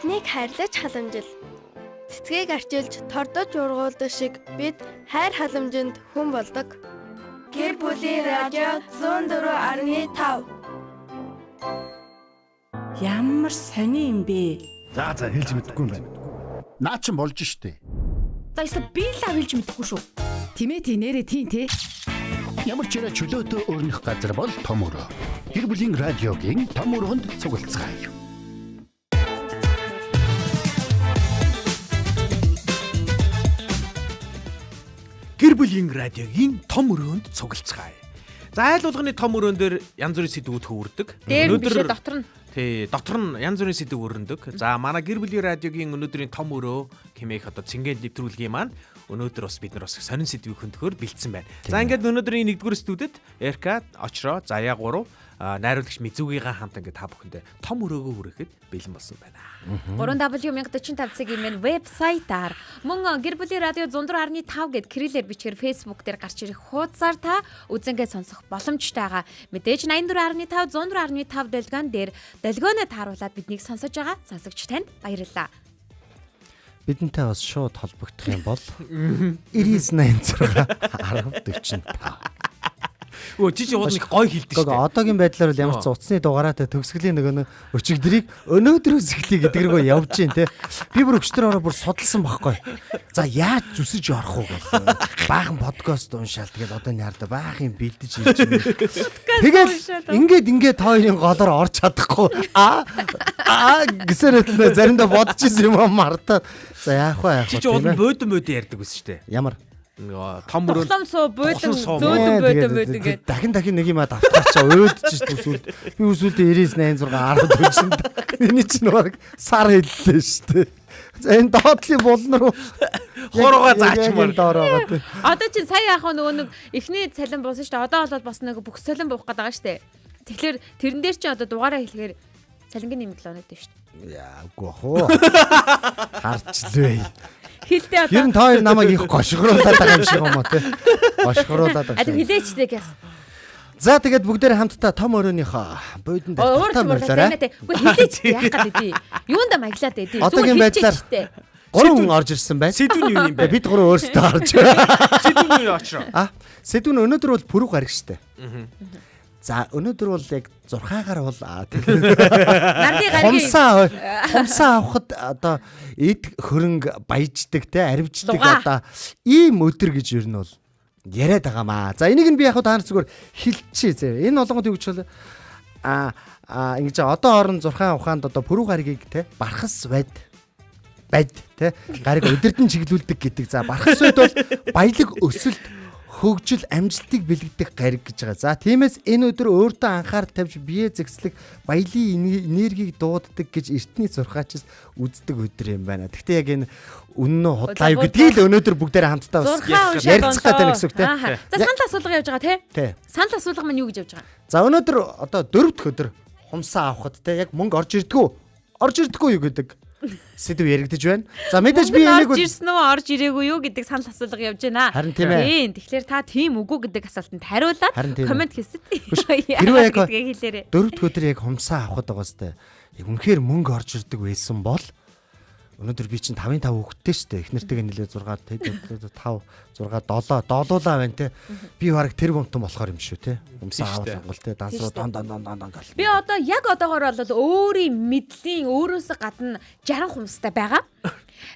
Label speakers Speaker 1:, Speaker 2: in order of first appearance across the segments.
Speaker 1: биднийг хайрлаж халамжил. Цэцгийг арчилж тордож ургуулдаг шиг бид хайр халамжинд хүн болдог. Гэр бүлийн радио 104.5.
Speaker 2: Ямар сони юм бэ?
Speaker 3: За хэлж мэдэхгүй юм байна. Наа чин болж штэ.
Speaker 2: За эсвэл би л хэлж мэдэхгүй шүү. Тимээ тий нэрээ тий те.
Speaker 3: Ямар ч ирэ чөлөөтэй өрнөх газар бол том өрөө. Гэр бүлийн радиогийн том өрөөнд цуглацгаая.
Speaker 4: Гэр бүлийн радиогийн том өрөөнд цуглацгаая. За айл болгоны том өрөөн дээр янз бүрийн сэдвүүд хөвөрдөг.
Speaker 5: Дээр бишээ дотор нь.
Speaker 4: Тий, дотор нь янз бүрийн сэдв өрнөдөг. За манай гэр бүлийн радиогийн өнөөдрийн том өрөө хэмээх одоо цэнгээд нэвтрүүлгийн маань өнөөдөр бас бид нар бас сонин сэдвийг хөндлөхөөр бэлдсэн байна. За ингээд өнөөдрийн 1-р студид Эрка, Очроо, Заяа 3 найруулагч Мизүгийнхаа хамт ингээд та бүхэндээ том өрөөгөө хүргэхэд бэлэн болсон байна.
Speaker 5: 3W1045 цагийн вебсайтаар мөн гэр бүлийн радио 104.5 гэд кириллээр бичгээр Facebook дээр гарч ирэх хуудасаар та үзэнгээ сонсох боломжтой байгаа. Мэдээж 84.5 104.5 дэлгэн дээр дэлгөөнөө тааруулаад биднийг сонсож байгаа сонсогч танд баярлалаа.
Speaker 6: Бидэнтэй бас шууд холбогдох юм бол 9986 1045.
Speaker 4: Өө жижиг уудныг гой хилдэг шүү дээ.
Speaker 6: Одоогийн байдлаар бол ямар ч утасны дугаараатай төгсгөлийн нөгөө өчигдрийг өнөөдрөөс эхлэе гэдэг рүү явж гин те. Би бүр өчтөр ороо бүр судалсан байхгүй. За яаж зүсэж орох уу гэх. Баахан подкаст уншаал тэгээд одоо нярда баахан бэлдэж ирж байна. Тэгэл ингээд хоёрын голоор орж чадахгүй. Гэсээр л заримдаа бодож ирсэн юм мартаа. За яах вэ?
Speaker 4: Жижиг уудн бөөдөн ярьдаг байсан шүү дээ.
Speaker 6: Ямар
Speaker 4: том өрөө
Speaker 5: Тоглоом суу бөөдөн зөөдөн бөөдөн гэдэг.
Speaker 6: Дахин нэг юм давтгачаа өөдчих төсвөл би үсүүлдэ 9986 10 төгсөнд миний чинь баг сар хэллээ шүү дээ. За энэ доотлын булн руу
Speaker 4: хоороо заачмаар
Speaker 6: доороо.
Speaker 5: Одоо чи сая яах вэ нөгөө нэг эхний цалин буусан шүү дээ. Одоо бол бас нэг бүх цалин буух гээд байгаа шүү дээ. Тэгэхээр тэрэн дээр чи одоо дугаараа хэлэхээр цалингийн нэмэлт оноод шүү дээ.
Speaker 6: Яа үгүй хоо. Харчлээ.
Speaker 5: Хилдэ одоо.
Speaker 6: Ер нь та хоёр намайг их гошгоруулаад байгаа юм шиг юм уу те. Гошгоруулаад байгаа.
Speaker 5: А хилээчтэй гэс.
Speaker 6: За тэгээд бүгдээрээ хамтдаа том өрөөнийхөө буудан дээр
Speaker 5: таамаглаарай. Үгүй хилээч яах гэдэг юм. Юунда маглаад байдیں۔
Speaker 6: Одоогийн байдлаар 3 хүн орж ирсэн байна.
Speaker 4: Сэдвүн юу юм бэ?
Speaker 6: Бид 3 өөрсдөө орж байгаа.
Speaker 4: Сэдвүн юу очроо?
Speaker 6: Сэдвүн өнөөдөр бол пүрүү гараг штэ. За өнөөдөр бол яг 6-аагаар бол хумсаа авахд одоо эд хөрөнгө баяждаг те аривждаг одоо ийм өдөр гэж юу нь бол яриад байгаамаа. За энийг нь би яг та нар зүгээр хэлчихье. Энэ болгонд юу гэж бол ингэж одоо орон 6 ухаанд одоо пүрүү гарагийг те бархас бад те гариг өдөрдөн чиглүүлдэг гэдэг. За бархас бад бол баялаг өсөлт хөгжил амжилтыг бэлэгдэх гариг гэж байгаа. За тиймээс энэ өдөр өөртөө анхаарал тавьж бие зэгслэг баялын энергийг дууддаг гэж эртний зурхаачс үздэг өдөр юм байна. Гэхдээ яг энэ үнэн худлаа юу гэдгийг л өнөөдөр бүгдээрээ хамтдаа бас ярилцах гэдэг нэг үг те.
Speaker 5: За санал асуулга явж байгаа те. Санал асуулга маань юу гэж явж байгаа?
Speaker 6: За өнөөдөр одоо 4 дахь өдөр хумсаа авахд те яг мөнгө орж ирдэггүй юу гэдэг сэдв яригдж байна. За мэдээж би энийг
Speaker 5: орж ирсэн үү, орж ирээгүй юу гэдэг санал асуулга явж байна.
Speaker 6: Харин тийм ээ.
Speaker 5: Тэгэхээр та тийм үгүй гэдэг асуултанд хариулаад комент хийсэт.
Speaker 6: Хэрвээ яг 4 дахь өдөр яг хумсаа авахд байгаа сте. Яг үнэхээр мөнгө орж ирдэг байсан бол өнөөдөр би чинь 5-5 хүүхэдтэй шүү дээ. Их нэртэйгээ нэлээ 6 5 6 7 долуулаа байна те. Би бараг тэр гомтон болохоор юм шүү те. Умсаа авал те. Дансруу дон гал.
Speaker 5: Би одоо яг одоогоор бол өөрийн мэдлийн өөрөөсөө гадна 60 хумстай байгаа.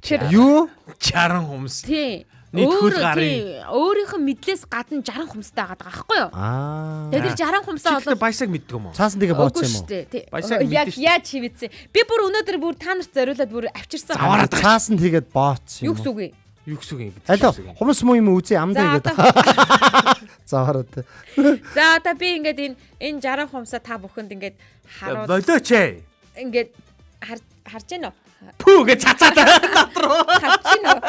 Speaker 5: Тэгэхээр
Speaker 6: юу
Speaker 4: 60 хумс.
Speaker 5: Тийм.
Speaker 4: Нийт хөл гарын
Speaker 5: өөрийнхөө мэдлээс гадна 60 хумстай байгаа байхгүй юу? Тэгээд 60 хумсаа
Speaker 4: бол баясаг мэддэг юм уу?
Speaker 6: Цаасан тэгээ бооцсон юм уу?
Speaker 5: Баясаг яг яаж хивэцсэн. Би бүр өнөөдөр бүр та нарт зориулаад бүр авчирсан.
Speaker 6: Цаасан тэгээд бооцсон юм.
Speaker 5: Юу гэсэн үг вэ?
Speaker 4: Юу гэсэн үг юм бэ?
Speaker 6: Алло, хумс муу юм үзье амдаа гэдэг. Заараад.
Speaker 5: За одоо би ингээд энэ 60 хумсаа та бүхэнд ингээд харуул.
Speaker 4: Болооч ээ.
Speaker 5: Ингээд харж байна уу?
Speaker 4: Пүү гэж цацаад над руу.
Speaker 5: Харж байна уу?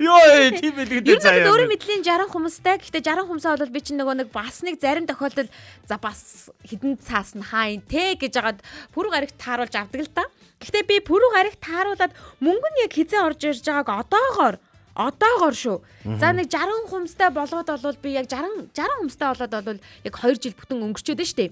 Speaker 4: Йоо, тийм л гэдэг заяа.
Speaker 5: Юу өөрийн мэдлийн 60 хумстай. Гэхдээ 60 хумсаа бол би чинь нөгөө нэг бас нэг зарим тохиолдолд за бас хідэн цаас нь хаин те гэж хагаад пүрүү гарагт тааруулж авдаг л та. Гэхдээ би пүрүү гарагт тааруулаад мөнгө нь яг хизээ орж ирж байгааг Одоогоор шүү. За нэг 60 хүмстэй болгоод бол би яг 60 хүмстэй болоод бол яг 2 жил бүтэн өнгөрчөөд нь штэ.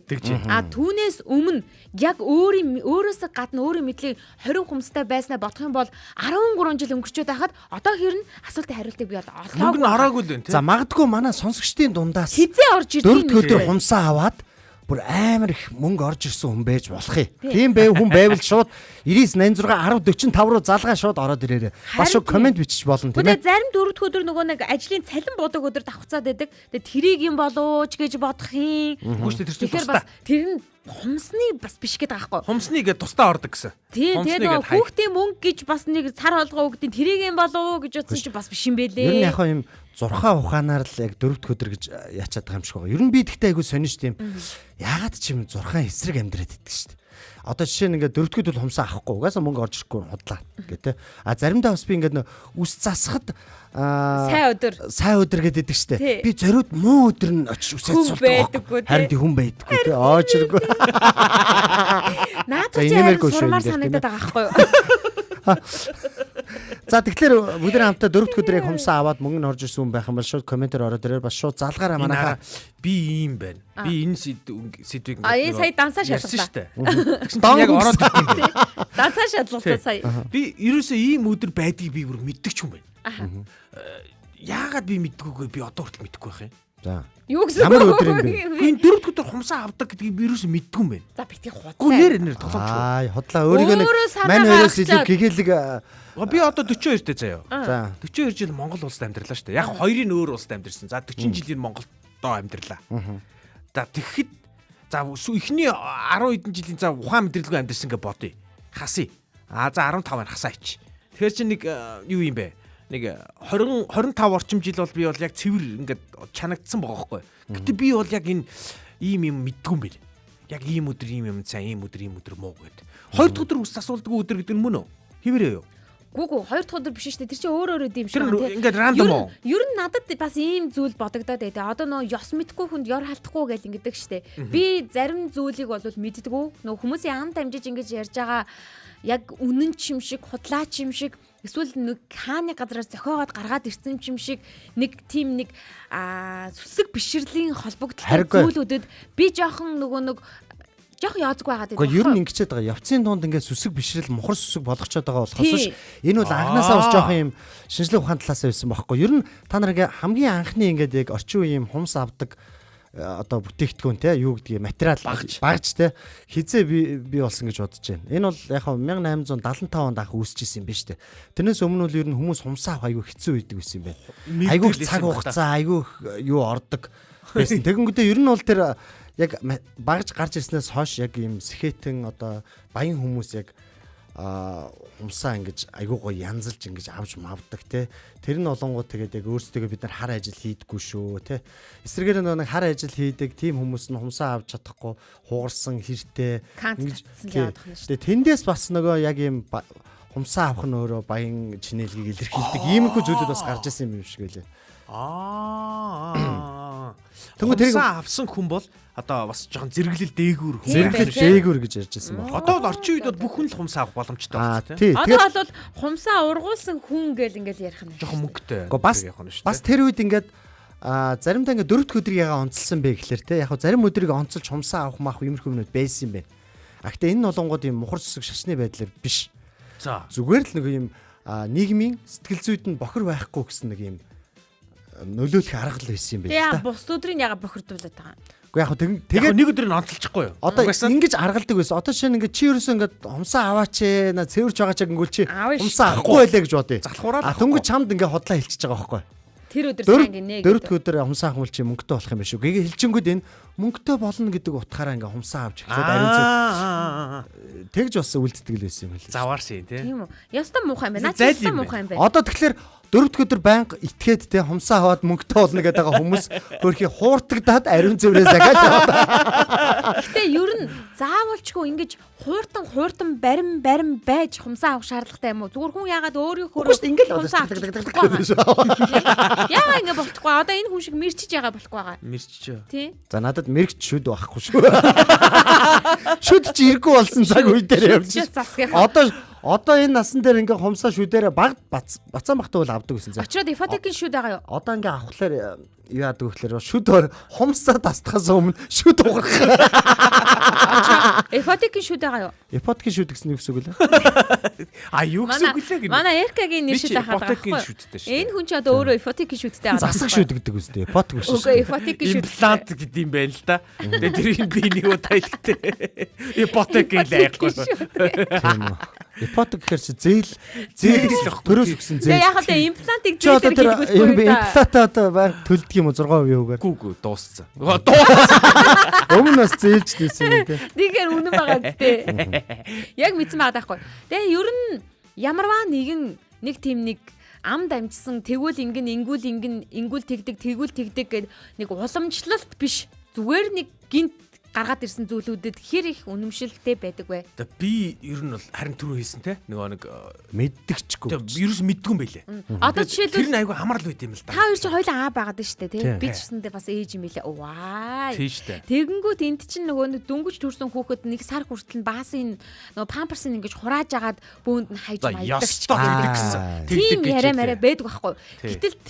Speaker 5: А түүнээс өмнө яг өөрөөсөө гадна өөрийн мэдлийг 20 хүмстэй байснаа бодох юм бол 13 жил өнгөрчөөд байхад одоо хэрнэ асуултын хариултыг би бол
Speaker 4: Мөнгө нь ороогүй л байна тий.
Speaker 6: За магадгүй манай сонсогчдын дундаас
Speaker 5: хизээ орж ирсэн
Speaker 6: дөрөвд өдөр хумсаа аваад бүр амар их мөнгө орж ирсэн хүн байж болох юм. Тийм байв хүн байвал шууд 9986 1045 руу залгаа шууд ороод ирээрээ. Бас шууд комент бичиж болно тийм
Speaker 5: үү?
Speaker 6: ээ.
Speaker 5: Зарим дөрөвд өдөр нөгөө нэг ажлын цалин буудаг өдөр давхцаад байдаг. Тэгээ тэрийг юм болооч гэж бодох юм.
Speaker 4: Үгүй шүү дээ, тэр чинь
Speaker 5: Тэгэхээр
Speaker 4: тусдаа.
Speaker 5: бас тэр нь хумсны бас биш гэдэг аахгүй.
Speaker 4: Хумсны гээд тусдаа ордог гэсэн.
Speaker 5: Тийм
Speaker 4: Хумсны
Speaker 5: тэгээ
Speaker 4: гээд хай.
Speaker 5: хүүхдийн мөнгө гэж бас нэг цар холгоо өгдөг тэрийг юм болоо гэж утсан чи бас биш юм бэлээ.
Speaker 6: Ер нь яг юм зурхаа ухаанаар л яг дөрөвд өдөр гэж яачаад байгаа юм шиг байгаа. Ер нь би тэгтээ айгу сонирч тийм. Яагаад ч юм зурхаа эсрэг амьдраад идэг шүү дээ. Одоо жишээ нь ингээд дөрөвдгүүд бол хумсаа авахгүй угаасаа мөнгө орж ирэхгүй худлаа гэдэг. А заримдаа бас би ингээд үс засахад сайн өдөр гэдэг штэ. Би зориуд муу өдөр нь очиж үсээд
Speaker 5: сурдаг.
Speaker 6: Харин тийм хүн байдаггүй те. Оочргүй.
Speaker 5: Наад чи сурмаар санагдаад байгаа байхгүй юу?
Speaker 6: За тэгэхээр бүгд хамтдаа дөрөвд өдрийг хумсаа аваад мөнгө нь орж ирсэн хүн байх юм бол шууд комментээр ороод ирээр бас шууд залгаараа манайхаа
Speaker 4: би ийм байна. Би энэ сэдвийг
Speaker 5: энэ сая дансаа шалгалсан
Speaker 4: штэ. Тэгсэн чинь яг ороод ирсэн юм байна.
Speaker 5: Дансаа шалгалсан сая.
Speaker 4: Би ерөөсөө ийм өдөр байдгийг би бүр мэддэг ч юм байна. Яагаад би мэддэггүй би одоо хүртэл мэдэхгүй байх юм.
Speaker 6: За.
Speaker 5: Юу гэсэн
Speaker 6: ямар өдөр юм бэ?
Speaker 4: Энэ дөрөвд өдөр хумсаа авдаг гэдгийг би ерөөсөө мэддэггүй юм байна.
Speaker 5: За битгий худлаа.
Speaker 4: Гүнээр нэр тоглоомч.
Speaker 6: Худлаа өөрийгөө нэг мань хоёроос илүү гэгээлэг
Speaker 4: би одоо 42 дэ заяа.
Speaker 6: За
Speaker 4: 42 жил Монгол улсад амьдарлаа шүү дээ. Яг хоёрын өөр улсад амьдэрсэн. За 40 жилийн Монголдоо амьдарлаа. За тэгэхэд за эхний 10 хэдэн жилийн за ухаан мэдрэлгүй амьдэрсэн гэж бодъё. Хасъя. За 15 хасаа ич. Тэгэхээр чи нэг юу юм бэ? Нэг 20 25 орчим жил бол би бол яг цэвэр ингээд чанагдсан байгаа байхгүй. Гэтэ би бол яг энэ ийм юм мэдгүй юм байна. Яг ийм өдөр ийм юм сайн, ийм өдөр муу гэд. Хоёр дахь өдөр ус асуулдаггүй өдөр гэдэг нь мөн үү? Хэвээрээ юу?
Speaker 5: Гүгүү хоёр дахь өдөр биш шүү дээ. Тэр чинь өөр юм шиг
Speaker 4: байна. Ингээд рандом уу?
Speaker 5: Ер нь надад бас ийм зүйл бодогдоод байдаг. Одоо нөө ёс мэдгүй хүнд ёр халтахгүй гэж ингэдэг шүү дээ. Би зарим зүйлийг бол мэддэггүй. Нөө хүмүүсийн ам дамжиж ингэж ярьж байгаа яг үнэн ч юм шиг, худлаач юм шиг эсвэл нэг хааны газраас зохиогоод гаргаад ирсэн юм шиг нэг тийм нэг сүсэг бишрлийн холбогдолтой зүйлүүдэд би жоохон нөгөө нэг жоохон яазг байгаад байдаг.
Speaker 6: Гэхдээ ер нь ингэчээд байгаа. Явцын дунд ингээд сүсэг бишрэл мухар сүсэг болгочоод байгаа болохоос энэ бол анханасаа бас жоохон юм шинжлэх ухааны талаасаа байсан байхгүй. Ер нь та нар ингээ хамгийн анхны ингээд яг орчин үеийн хумс авдаг одоо бүтээгдэхүүн те юу гэдгийг материал багж те хизээ би болсон гэж бодож байна. Энэ бол яг 1875 онд анх үүсчихсэн юм байна шүү дээ. Тэрнээс өмнө бол ер нь хүмүүс хумсаа авах айгүй хэцүү үйдэг байсан юм байна. Айгүй цаг хугацаа айгүй юу ордог байсан. Тэгэнгүүтээ ер нь бол тэр яг багж гарч ирснээс хойш яг ийм сэхэтэн одоо баян хүмүүс яг хумсаа ингэж айгүй гоё янзалж ингэж авч мавдаг те. Тэр нь олонгууд тэгээд яг өөрсдөө бид нар хар ажил хийдэггүй шүү те. Эсрэгээр нэг хар ажил хийдэг тийм хүмүүс нь хумсаа авч чадахгүй хугарсан хэртэй
Speaker 5: ингэж яваад байна шүү.
Speaker 6: Тэгээд тэндээс бас нөгөө яг ийм хумсаа авах нь өөрөө баян чинэлгийг илэрхийлдэг иймэрхүү зүйлүүд бас гарч ирсэн юм шиг байлээ. Тэгвэл тэрийг
Speaker 4: авсан хүн бол одоо бас жоохон зэрэглэл дээгүүр
Speaker 6: гэж ярьж байсан байна.
Speaker 4: Одоо бол орчин үед бол бүх хүн л хумсаа авах боломжтой байна
Speaker 6: тийм.
Speaker 5: Одоо бол хумсаа ургуулсан хүн гэл ингээл ярих нь.
Speaker 4: Жоохон мөнгөтэй.
Speaker 6: Бас тэр үед ингээд заримдаа ингээд дөрөвд өдрийг яга онцлсан бэ гэхлээр те яг зарим өдрийг онцолж хумсаа авах маах иймэрхүү юмнууд байсан юм байна. Гэхдээ энэ олонгууд юм мухар сүсэг шашны байдлаар биш.
Speaker 4: За
Speaker 6: зүгээр л нэг юм нийгмийн сэтгэл зүйд нь бохир байхгүй гэсэн нэг юм нөлөөлөх арга л байсан юм байна.
Speaker 5: Яа бус өдрийг яга бохирдуулаад байгаа.
Speaker 6: Гэхдээ яг тэгээд
Speaker 4: нэг өдөр нь онцолчихгүй юу?
Speaker 6: Одоо ингэж аргалдаг байсан. Одоо шинэ ингээд чи ерөөсөө ингээд хумсаа аваач ээ, цэвэрч байгаа ч гингүүл чи хумсаа авахгүй байлаа гэж бодъё. Тэнгүү чамд ингээд хотлоо хэлчихэж байгаа байхгүй.
Speaker 5: Тэр өдөр сайн гинэ.
Speaker 6: Дөрөвд өдөр хумсаа авах чи мөнгөтэй болох юм биш үү? Гээ хэлчингүүд энэ мөнгөтэй болно гэдэг утгаараа ингээд хумсаа авч эхлээд ариун зүг тэгж бас үлддэг л байсан юм байна.
Speaker 4: Завааршин тийм
Speaker 5: үү? Ястаа муухай юм байна. Наад ястаа муухай юм байна.
Speaker 6: Одоо тэгэхээр дөрөвд өдөр байнга итгээд те хумсаа аваад мөнгөтэй болно гэдэг байгаа хүмүүс хөрхи хууртагдаад ариун зүрээс дахиад яваад.
Speaker 5: Гэтэ ер нь заавалчгүй ингэж хууртан барим байж хумсаа авах шаардлагатай юм уу? Зүгээр хүн яагаад өөрийнхөө
Speaker 6: ингээд
Speaker 5: хумсаа авах. Яагаад ингэ болохгүй? Одоо энэ хүн шиг мэрчиж яагаад болохгүй байгаа?
Speaker 4: Мэрчиж.
Speaker 5: Тий.
Speaker 6: За надад мэрэгч шүд байхгүй шүү. Шүд чи иргүү болсон цаг үе дээр явж. Одоо Одоо энэ насан дээр ингээ хумсаа шүдээр баг бацаан бахтай бол авдаг гэсэн.
Speaker 5: Очроод ипотекийн шүүд байгаа юу?
Speaker 6: Одоо ингээ авахлаар юу яадаг вэхлээр шүд хумсаа тасдахаас өмнө шүд уграх.
Speaker 5: Ипотекийн шүүд байгаа юу?
Speaker 6: Ипотекийн шүд гэсэн юу гэсэн үг лээ?
Speaker 4: Юу гэсэн үг лээ гэнэ.
Speaker 5: Манай Эркагийн нэр шил ахаад байгаа.
Speaker 4: Ипотекийн шүдтэй шүү.
Speaker 5: Энэ хүн ч одоо өөрөө ипотекийн шүүдтэй байгаа.
Speaker 6: Засаг шүд гэдэг үстэй. Ипотек биш шүү.
Speaker 5: Үгүй ипотекийн шүүд.
Speaker 4: Имплант гэдэг юм байна л да. Тэгээ тэрийг би нэг удаа хэлтээ. Ипотек гээхгүй.
Speaker 6: Тийм үү. Ипотек гэхэр чи зээл төрөөс өгсөн зээл.
Speaker 5: Тэгээ яхаа тэ имплантыг
Speaker 6: чи одоо
Speaker 5: зээлэр
Speaker 6: тэр имплантаа одоо баг төлдөг юм уу 6% үгээр.
Speaker 4: Гүү дууссан.
Speaker 6: Өмнө нь бас зээлж дийсэн юм тий.
Speaker 5: Нэгээр үнэн байгаа зү. Яг мэдсэн байгаа даахгүй. Тэгээ ер нь ямарваа нэг тийм нэг ам дамжсан тэгвэл ингүүл тэгдэг гэд нэг уламжлалт биш. Зүгээр нэг гинт гаргаад ирсэн зүйлүүдэд хэр их үнэмшилтэй байдаг вэ?
Speaker 4: Би ер нь бол харин түрүү хэлсэн те нэг
Speaker 6: мэддэгчгүй.
Speaker 4: Ерөөс мэдгүй юм байлээ.
Speaker 5: Одоо жишээлбэл
Speaker 4: тэр нь айгүй хамаарл байт юм л да.
Speaker 5: Та хоёр ч хоёулаа аа байгаад штэ тий. Би ч гэсэндээ бас ээж юм билээ. Ваа.
Speaker 4: Тийм штэ.
Speaker 5: Тэгэнгүүт энд чинь нөгөө дөнгөж төрсэн хүүхэд нэг сар хүртэл баасын нөгөө памперсыг ингэж хурааж агаад бөөнд нь хайж маягдаг ч
Speaker 4: гэсэн.
Speaker 5: Тийм яриа байдаг байхгүй. Гэтэл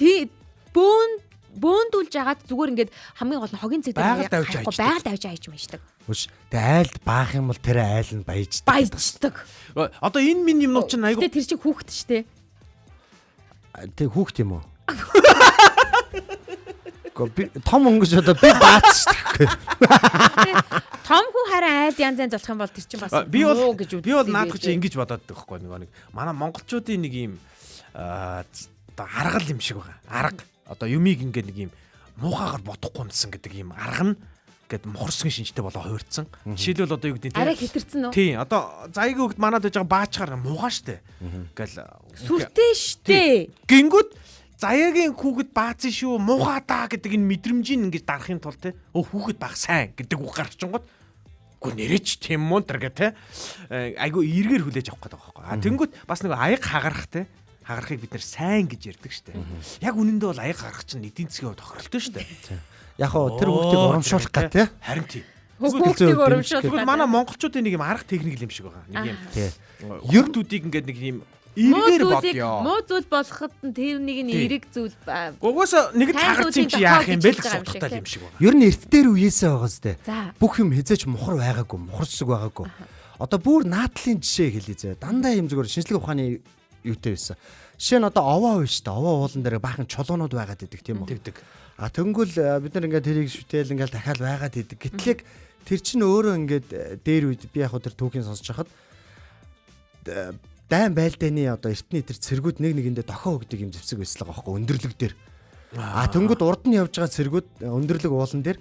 Speaker 5: бөөндүүлж агаад зүгээр ингээд хамгийн гол нь хогийн цэг дээр байгаль давж хайж мааждаг.
Speaker 6: Үш тэ айлд баах юм бол тэр айл нь
Speaker 5: баяждаг.
Speaker 4: Одоо энэ минь юмнууд чинь айгүй.
Speaker 5: Тэр чинь хүүхэд штэ.
Speaker 6: Тэг хүүхэд юм уу? Том өнгөж одоо би баацчихгүй.
Speaker 5: Том хүн харин айлд янз болох юм бол тэр чинь бас
Speaker 4: би бол наадах чи ингэж бодоод байгаа байхгүй нэг манай монголчуудын нэг юм аргал юм шиг байгаа. Арга одоо юмыг ингээд нэг юм муухайгаар бодохгүй юмсан гэдэг юм арга нь гэд мохорсгийн шинжтэй болоо хуурцсан. Жишээлбэл одоо юу гэдэг нь
Speaker 5: арай хэтэрсэн үү?
Speaker 4: Тийм. Одоо заягийн хөвгт манад байж байгаа баачаар муугаа штэ. Ингээл
Speaker 5: сүртэй штэ.
Speaker 4: Гингүүд заягийн хүүхэд баацсан шүү муухай даа гэдэг энэ мэдрэмжийг ингэж дарахын тулд те хүүхэд баг сайн гэдэг үг гарчингууд үгүй нэрэж тийм муу тэр гэ те айгу эргээр хүлээж авах гэдэг байгаа байхгүй. Тэнгүүд бас нэг аяг хагарах те хагарахыг бид нэр сайн гэж ярьдаг штэ. Яг үнэндээ бол аяг хагарах чинь эдийн засгийн хувьд тохиролтой штэ.
Speaker 6: Яг хоо тэр хүүхдийг урамшуулах гэх те.
Speaker 4: Харин тийм.
Speaker 5: Хүүхдийг урамшуулах.
Speaker 4: Тэгвэл манай монголчуудын нэг юм арга техник юм шиг байгаа. Нэг юм. Ердүүдийг ингээд нэг юм эргээр бодё.
Speaker 5: Муу зүйл болоход тэр нэг нь эрэг зүйл.
Speaker 4: Угаасаа нэг л хагарч юм чи яах юм бэ гэж судалтай юм шиг байна.
Speaker 6: Ер нь эрт дээр үеэсээ байгаа зү. Бүх юм хязгаарч мухар байгаагүй, мухарсаг байгаагүй. Одоо бүр наадлын жишээ хэлье зэ. Дандаа юм зүгээр шинжлэх ухааны юутай байсан. Жишээ нь одоо овоо байна шүү дээ. Овоо уулан дээр баахан чулуунууд байгаад идэг тийм үү?
Speaker 4: Тэгдэг.
Speaker 6: Тэнгүүл бид нар ингээд тэрийг шүтэл ингээд дахиад байгаад идэг. Гэтлэг тэр чинь өөрөө ингээд дээр үед би яг тэр түүхийн сонсож хахад дайн байлдааны одоо эртний тэр цэргүүд нэг нэгэндээ дохоо өгдөг юм зэвсэг байсан л байгаа байхгүй өндөрлөг дээр. Тэнгүүд урд нь явж байгаа цэргүүд өндөрлөг уулан дээр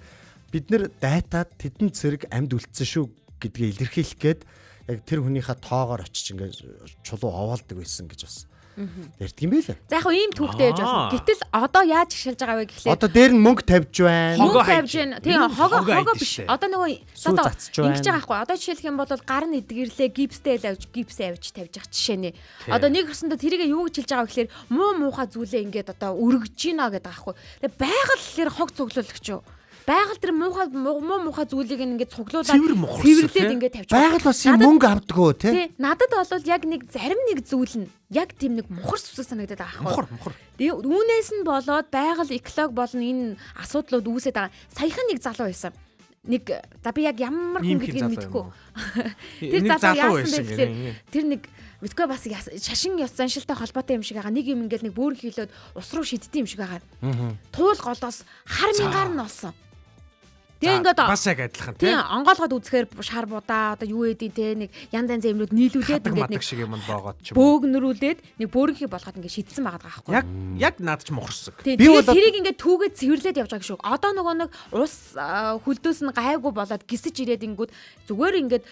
Speaker 6: бид нар дайтаад тэдэн цэрэг амьд үлдсэн шүү гэдгийг илэрхийлэх гээд яг тэр хүнийхээ тоогоор очиж ингээд чулуу овоолдог байсан гэж бас ярьдаг юм байлаа.
Speaker 5: За яг хөө ийм түүхтэй яж болно. Гэтэл одоо яаж гიშэлж байгаа вэ гэхлээр
Speaker 6: одоо дээр нь мөнгө тавьж байна.
Speaker 5: Мөнгө тавьж байна. Тийм хогоо биш. Одоо нөгөө одоо ингэж байгаа байхгүй. Одоо жишээлх юм бол гар нь эдгэрлээ гипстэй гипсээ авч тавьж байгаа жишээ нэ. Одоо нэг өсөндө тэрийг юу гэж хэлж байгаа гэхлээр муухай зүйлээ ингээд одоо өргөж гинэ гэдэг байхгүй. Тэгээ байгаль хэлээр хог цуглуулагч юу. Байгаль тэр муухай зүйлийг ингээд цуглуулаад цэвэрлээд ингээд тавьж
Speaker 6: байгаа. Байгаль бас юм мөнгө авдаггүй тий.
Speaker 5: Надад бол яг нэг зарим нэг зүйл нь яг тийм нэг мухар сүсэг санагдаад байгаа байхгүй.
Speaker 4: Мухар.
Speaker 5: Тэгээ үүнээс нь болоод байгаль эколог болон энэ асуудлууд үүсээд байгаа. Саяхан нэг залуу байсан. Нэг за би яг ямар хүн гэдгийг мэдэхгүй. Тэр залуу яасан бэ гэхээр тэр нэг мэдгүй бас шашин ёс заншилтай холбоотой юм шиг байгаа. Нэг юм ингээд нэг бөөр хилээд ус руу шиддэм юм шиг байгаа. Туул голоос хар мянгаар нь олсон. Тэгээ ингээд
Speaker 4: бас яг адилхан
Speaker 5: тийм онгоолгоод үзэхээр шар будаа одоо юу эдий те нэг янз юмнууд нийлүүлээд ингээд нэг
Speaker 4: шиг юм боогод ч
Speaker 5: бөөгнөрүүлээд нэг бөөрийнхий болгоод ингээд шидсэн байгаа байхгүй.
Speaker 4: Яг наад ч мохорсог.
Speaker 5: Би бол тэрийг ингээд түүгээд цэвэрлээд явж байгаа шүү. Одоо нөгөө нэг ус хөлдөөс нь гайгүй болоод гисэж ирээд ингүүд зүгээр ингээд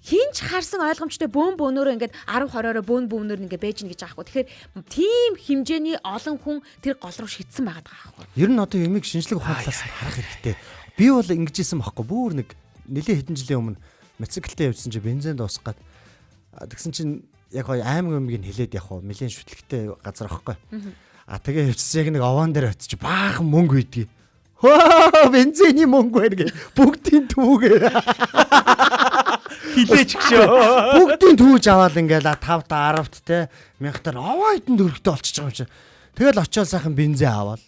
Speaker 5: хинч харсан ойлгомжтой бөөнөөрөө ингээд 10-20-ороо бөөнөөр ингээд байж гин гэж аахгүй. Тэгэхээр тийм хэмжээний олон хүн тэр гол руу шидсэн байгаад байгаа аахгүй.
Speaker 6: Ер нь одоо юмыг шинжлэх ухааны талаас нь харах хэрэгтэй. Би бол ингэжсэн байхгүй. Бүр нэг нэлээд хэдэн жилийн өмнө мотоциклтэй явжсан чи бензин дуусах гээд тэгсэн чинь яг аймаг өмгийг хэлээд явах нэлээд шүтлэгтэй газар аахгүй. Тэгээ явчихсан яг нэг овоон дээр очиж баахан мөнгө үйдгийг. Бензиний мөнгө байна гэ бүгдийн түүгээр.
Speaker 4: Хилээч гшөө.
Speaker 6: Бүгдийн түүж аваад ингээл 5-та 10-т те 1000-таар овоо хитэн дөрөвтэй болчихж байгаа юм чи. Тэгэл очиод сайхан бензин аваад.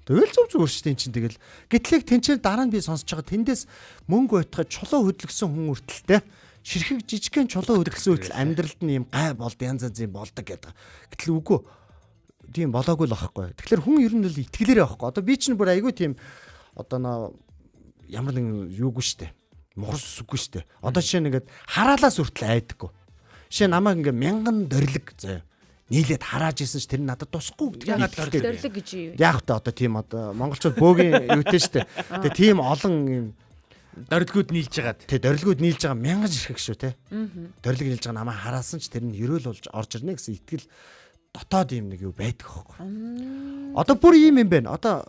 Speaker 6: Тэгэл зөв зүгээр шүү дээ эн чинь тэгэл. Гэтлэг тэнцээр дараа нь би сонсож байгаа тэндээс мөнгө байтгай чулуу хөдлөсөн хүн үртэлтэй. Ширхэг жижигхэн чулуу хөдлөсөн үртэл амьдралд нь юм гай болд янз янзын болдог гэдэг. Гэтэл үгүй тийм болоогүй л байхгүй. Тэгэхээр хүн ер нь л итгэлээрээ байхгүй. Одоо би чинь бүр айгүй тийм одоо ямар нэгэн юугүй штэ. Мухарс үгүй штэ. Одоо жишээ нь ингээд хараалаас үртэл айдаггүй. Жишээ намайг ингээд 1000 дөрөлг заяа. Нийлээд харааж исэн ч тэр нь надад тусахгүй гэдэг.
Speaker 5: Ягаад дөрөлг гэж юу?
Speaker 6: Яг та одоо тийм одоо монголчууд бөөгийн юутэй штэ. Тэгээ тийм олон юм
Speaker 4: Дөрөлгүүд нийлж байгаад.
Speaker 6: Тэ дөрөлгүүд нийлж байгаа 1000 ширхэг шүү те. Дөрөлг нийлж байгаа намайг хараасан ч тэр нь ерөөл болж орж ирнэ гэсэн итгэл дотоод юм нэг юу байдаг аахгүй. Одоо бүр ийм юм байна. Одоо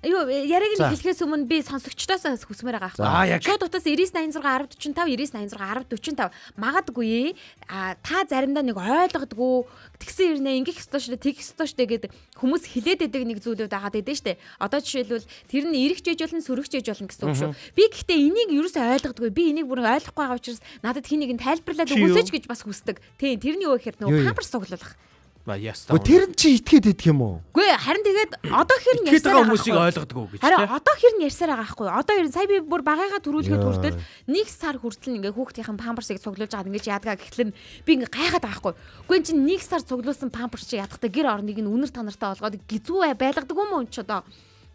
Speaker 5: юу яриаг нь хэлхээс өмнө би сонсогчдоос хүсмээр байгаа аахгүй. Шууд утас 9986 1045 9986 1045 магадгүй та заримдаа нэг ойлгодгүй тэгсэн ирнэ ингэх ёстой шүү дээ тэгэх ёстой шүү дээ гэдэг хүмүүс хилээд байдаг нэг зүйлүүд байгаа дээ штэ. Одоо жишээлбэл тэр нь эргэж ээж болно сөрөгч ээж болно гэсэн үг шүү. Би гэхдээ энийг ерөөсөй ойлгодгүй. Би энийг бүр ойлгохгүй байгаа учраас надад хин нэг нь тайлбарлаад өгөөсэй ч гэж бас хүсдэг. Тийм тэрний юу гэхээр нөгөө памперс цуглуулах.
Speaker 6: Тэр нь чи итгээд идэх юм уу?
Speaker 5: Үгүй харин тэгээд одоо хэр нь
Speaker 4: ярьсаар хүмүүсийг ойлгодгоо гэж.
Speaker 5: Харин одоо хэр нь ярьсаар байгаа байхгүй. Одоо сая би бүр багаагаа төрүүлэхэд хүртэл 1 сар хүртэл ингээ хүүхдийн памперсыг цуглуулж байгаа ингэж яадаг гэхлээр би ингээ гайхаад байгаа байхгүй. Үгүй энэ чинь 1 сар цуглуулсан памперс чи ядахтаа гэр орныг нь үнэр танартай болгоод гизүү байлгадаг юм уу ч одоо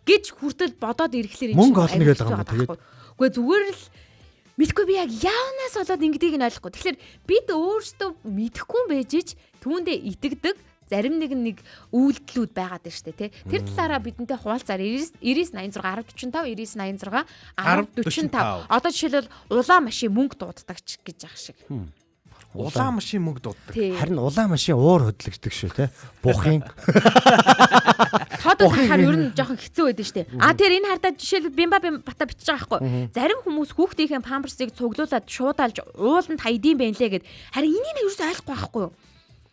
Speaker 5: гэж хүртэл бодоод ирэхлээр
Speaker 6: мөнгө олно гэж байгаа юм тэгээд.
Speaker 5: Үгүй зүгээр л мэдгүй би яг яанаас болоод ингэдгийг нь ойлгохгүй. Тэгэхээр бид өөрсдөө мэдэхгүй юм байж ич түүндээ итгэдэг зарим нэг үйлдэлүүд байгаад байна шүү дээ тий. Тэр талаараа бидэнтэй хуваалцаар 9986 1045 9986 1045 одоо жишээлбэл улаан машин мөнгө дууддаг ч гэж ах шиг.
Speaker 4: Улаан машин мөнгө дууддаг.
Speaker 6: Харин улаан машин уур хөдлөгдөг шүү те. Бухын.
Speaker 5: Тод харахаар ер нь жоохон хэцүү байдаг шүү дээ. Тэр энэ хардаа жишээлбэл бимба бата бичиж байгаа байхгүй. Зарим хүмүүс хүүхдийнхээ памперсыг цуглуулад шуудаалж ууланд хайдсан байх лээ гэд. Харин энийг юу ч ойлгохгүй байхгүй юу?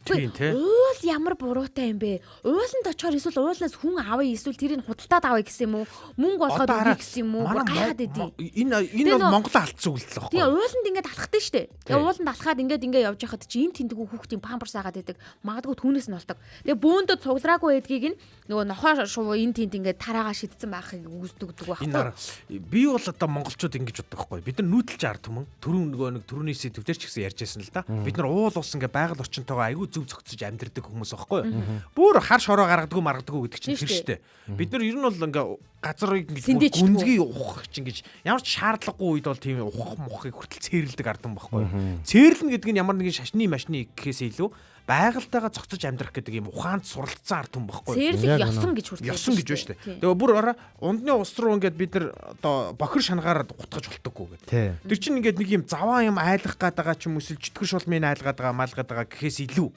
Speaker 5: Уул ямар буруутай юм бэ? Ууланд очоор эсвэл уулнаас хүн авъя эсвэл тэрийг худалдаад авъя гэсэн юм уу? Мөнгө олгоод өгье гэсэн юм уу? Гайхаад идэв.
Speaker 4: Энэ бол Монголын алдсан үйлдэл байхгүй.
Speaker 5: Тэгээ ууланд ингээд алхахтай шүү дээ. Тэгээ ууланд алхаад ингээд явж байхад чи энэ тэндгүү хүүхдийн памперс агаад идэг. Магадгүй түүнээс нь болдог. Тэгээ бөөндө цуглараагүй байдгийг нь нөгөө нохоо шуу энэ тэнд ингээд тараагаа шидсэн байхыг үүсдэгдэг байхгүй.
Speaker 4: Би бол одоо монголчууд ингэж боддог байхгүй. Бид нар нүүдэлж ард түмэн түрүүний сэдвээр ч гэсэн ярьжсэн л да. Бид нар уул ус ингээд байгаль орчинтойгоо аягүй зөв зөгцөж амьдэрдэг хүмүүс байхгүй. Бүр хар шороо гаргадаггүй гэдэг чинь тэр штэ. Бид нар ер нь бол ингээ газрыг ингээ гүнзгий ухах чинь гэж ямар ч шаардлагагүй үед бол тийм ухах мухыг хүртэл цээрлдэг ард юм байхгүй. Цээрлэн гэдэг нь ямар нэгэн шашны машины гэхээс илүү байгальтайгаа зогцож амьдрах гэдэг юм ухаанд суралцсан ард юм байхгүй.
Speaker 5: Цээрлэг ёсон гэж хүртэл.
Speaker 4: Ёсон гэж байна штэ. Тэгээ бүр ундны ус руу ингээд бид нар одоо бохир шангаар гутгаж болтоггүй гэдэг. Тэр чинь ингээд нэг юм заваа юм айлах гээд байгаа ч юм уу эсвэл чөтгөр шулмын айлгаад байгаа малгаад байгаа гэхээс илүү.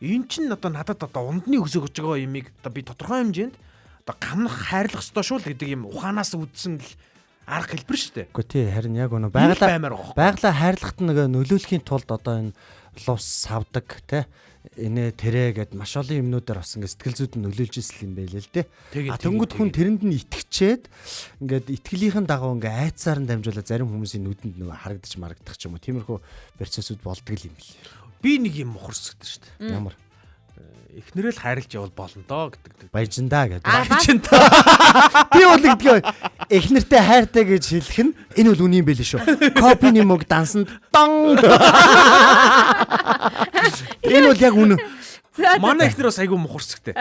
Speaker 4: Энэ чинь одоо надад одоо ундны өсөж байгаа юмыг одоо би тодорхой хэмжээнд одоо гамнах хайрлах ёстой шүү л гэдэг юм ухаанаас үүдсэн л арга хэлбэр шүү дээ.
Speaker 6: Үгүй тий харин яг өнөө байгалаа хайрлахт нэг нөлөөлөхийн тулд одоо энэ лус савдаг те энэ тэрэ гэд маш олон юмнуудаар бас ингэ сэтгэл зүйд нь нөлөөлж ирсэн юм байлээ л дээ. Тэнгүүд хүн тэрэнд нь итгэчээд ингээд итгэлийнхэн дагуу ингээ айцсаар нь дамжуулаад зарим хүмүүсийн нүдэнд нөгөө харагдаж марагдах ч юм уу тиймэрхүү процессуд болдго юм билээ.
Speaker 4: Би нэг юм мухарсагдаг шүү дээ.
Speaker 6: Ямар?
Speaker 4: Эхнэрэл хайрлж явал болно доо гэдэг.
Speaker 6: Баяжиндаа гэдэг. Би бол гэдгийг эхнэртэй хайртай гэж хэлэх нь энэ бол үний юм байл шүү. Копины мөг дансанд дон. Энэ бол яг үнэн.
Speaker 4: Манай эхнэр бас айгүй мухарсагтай.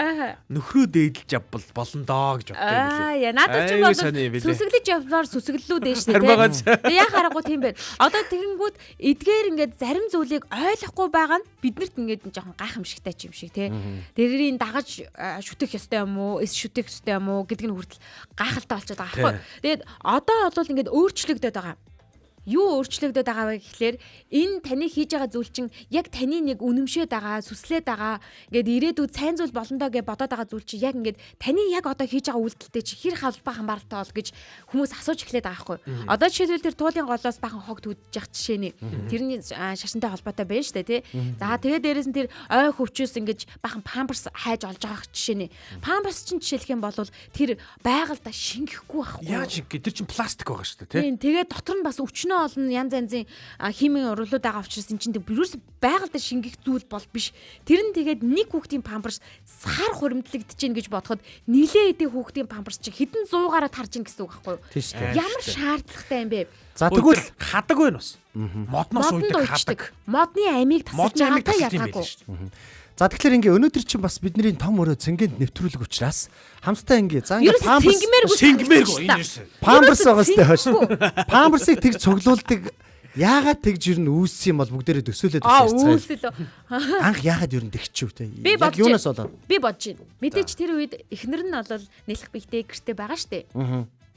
Speaker 4: Нөхрөө дээдлж явбал болно доо гэж боддог юм лээ.
Speaker 5: Надад ч бол сүсэглэж явбаар сүсэглэлүүд дээ шүү дээ. Тэгээ яа харахгүй тийм байд. Одоо тэгэнгүүт эдгээр ингээд зарим зүйлийг ойлгохгүй байгаа нь биднэрт ингээд жоохон гайхамшигтай ч юм шиг тий. Тэрийг дагаж шүтэх ёстой юм уу? Эс шүтэх ёстой юм уу гэдг нь хүртэл гайхалтай болчиход байгаа байхгүй. Тэгээд одоо бол ингээд өөрчлөгдөд байгаа. Юу өөрчлөгдөд байгаа вэ гэхлээр энэ таны хийж байгаа зүйл чинь яг таны нэг үнэмшээд байгаа, сүслээд байгаа, ингээд ирээдүйд сайн зүйл болно доо гэж бодоод байгаа зүйл чинь яг ингээд таны яг одоо хийж байгаа үйлдэлтэй чи хэр холбоо хамааралтай бол гэж хүмүүс асууж эхлэдэг байгаа байхгүй. Одоо жишээлбэл тэр туулын голоос бахан хог төдөж явах жишээний тэрний шашинтай холбоотой байна шүү дээ тий. За тэгээд дээрэс нь тэр ой хөвчөөс ингээд бахан памперс хайж олж байгаа жишээний. Памперс чинь жишээлх юм бол тэр байгальда шингэхгүй байхгүй.
Speaker 4: Яаж шингэх? Тэр чинь пластик байгаа шүү дээ тий.
Speaker 5: Тэгээд дотор нь бас өчнөө өдөртнөө олон янз янзын химийн урлууд байгаа учраас эн чинь вирус байгаль дээр шингэх зүйл бол биш. Тэр нь тэгээд нэг хүүхдийн памперс сар хуримтлагдаж гин гэж бодоход нилээ эдээ хүүхдийн памперс чи хэдэн 100-аараа тарж гин гэсэн үг байхгүй юу?
Speaker 6: Тийм шүү дээ.
Speaker 5: Ямар шаардлагатай юм бэ?
Speaker 6: За тэгвэл
Speaker 4: хадаг байна бас. Модноос уудаг хадаг.
Speaker 5: Модны амийг тасалж
Speaker 4: Модны амийг
Speaker 5: байгаа
Speaker 4: тасалж юм
Speaker 5: ялгаагүй.
Speaker 4: биш шүү дээ.
Speaker 6: за тэгэхээр ингээ өнөөдөр чинь бас бидний том өрөө цэнгэнд нэвтрүүлэг учраас хамтдаа ингээ за ингээ
Speaker 5: Ерөөс тэнгмээргүй
Speaker 4: Тэнгмээргүй энэ ерөөсөө.
Speaker 6: памперс байгаа сте хойш. Памперсыг тэг цуглуулдаг яагаад тэгж ер нь үүссэн юм бол бүгдээрээ төсөөлөд
Speaker 5: үүсэл
Speaker 6: үзсэн.
Speaker 5: үү.
Speaker 6: Анх яагаад ер нь тэгчихв те.
Speaker 5: Би
Speaker 6: Яг
Speaker 5: бодож
Speaker 6: юунаас болоод.
Speaker 5: Би бодож байна. Мэдээж тэр үед эхнэр нь бол нэлэх бигтэй гэртээ байгаа штэ.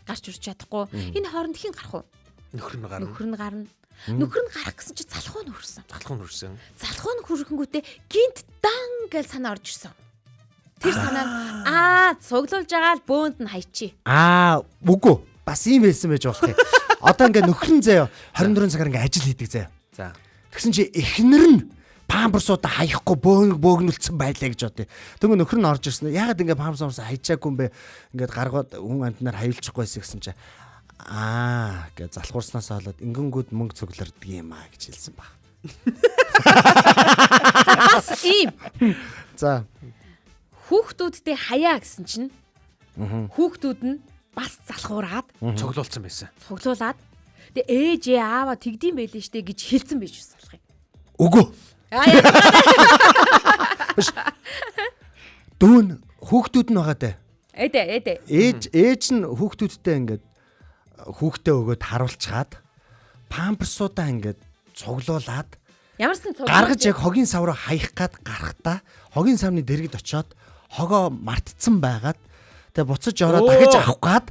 Speaker 5: Гарч урч чадахгүй. Энэ хооронд хэн гарах вэ?
Speaker 4: Нөхөр нь гарна.
Speaker 5: Нөхөр нь гарна. Нөхөр нь гарах гэсэн чи залхуу нь хөрсөн.
Speaker 4: Залхуу нь хүрсэн.
Speaker 5: Залхуу нь хөрөхөнгүүтээ гинт дан гэж санаа орж ирсэн. Тэр санаа цуглуулж байгаа л бөөнд нь хайчи.
Speaker 6: Үгүй. Бас ийм байсан байж болох юм. Одоо ингээ нөхөр нь заяа 24 цагаар ингээ ажил хийдэг заяа.
Speaker 4: За.
Speaker 6: Тэгсэн чи эхнэр нь памперсуудаа хаяхгүй бөөгнөлцсөн байлаа гэж бодъё. Тэгвэл нөхөр нь орж ирсэн. Ягаад ингээ памперс хайчаагүй юм бэ? Ингээд гаргаад хүн амтнаар хаюулчихгүй байсан гэсэн чи гэж залхуурснаас болоод ингэнгүүд мөнгө цугларддаг юм гэж хэлсэн баг.
Speaker 5: Бас ийм
Speaker 6: За.
Speaker 5: хүүхдүүдтэй хаяа гэсэн чинь хүүхдүүд нь бас залхуураад
Speaker 4: Цуглуулсан байсан.
Speaker 5: цуглуулад тэгээ ээжээ аава тэгдэм байлээ штэ гэж хэлсэн байж болох юм.
Speaker 6: Үгүй. Дүүн хүүхдүүд нь байгаа даа.
Speaker 5: Эдэ.
Speaker 6: Ээж нь хүүхдүүдтэй ингээд хүүхдээ өгөөд харуулцгаад памперсуудаа ингээд цуглуулад
Speaker 5: Ямарсан цуглуулж
Speaker 6: гаргаж яг хогийн сав руу хаях гад гарахтаа хогийн савны дэргэд очиод хогоо мартцсан байгаад тэгээ буцаж ороод дахиж авах гад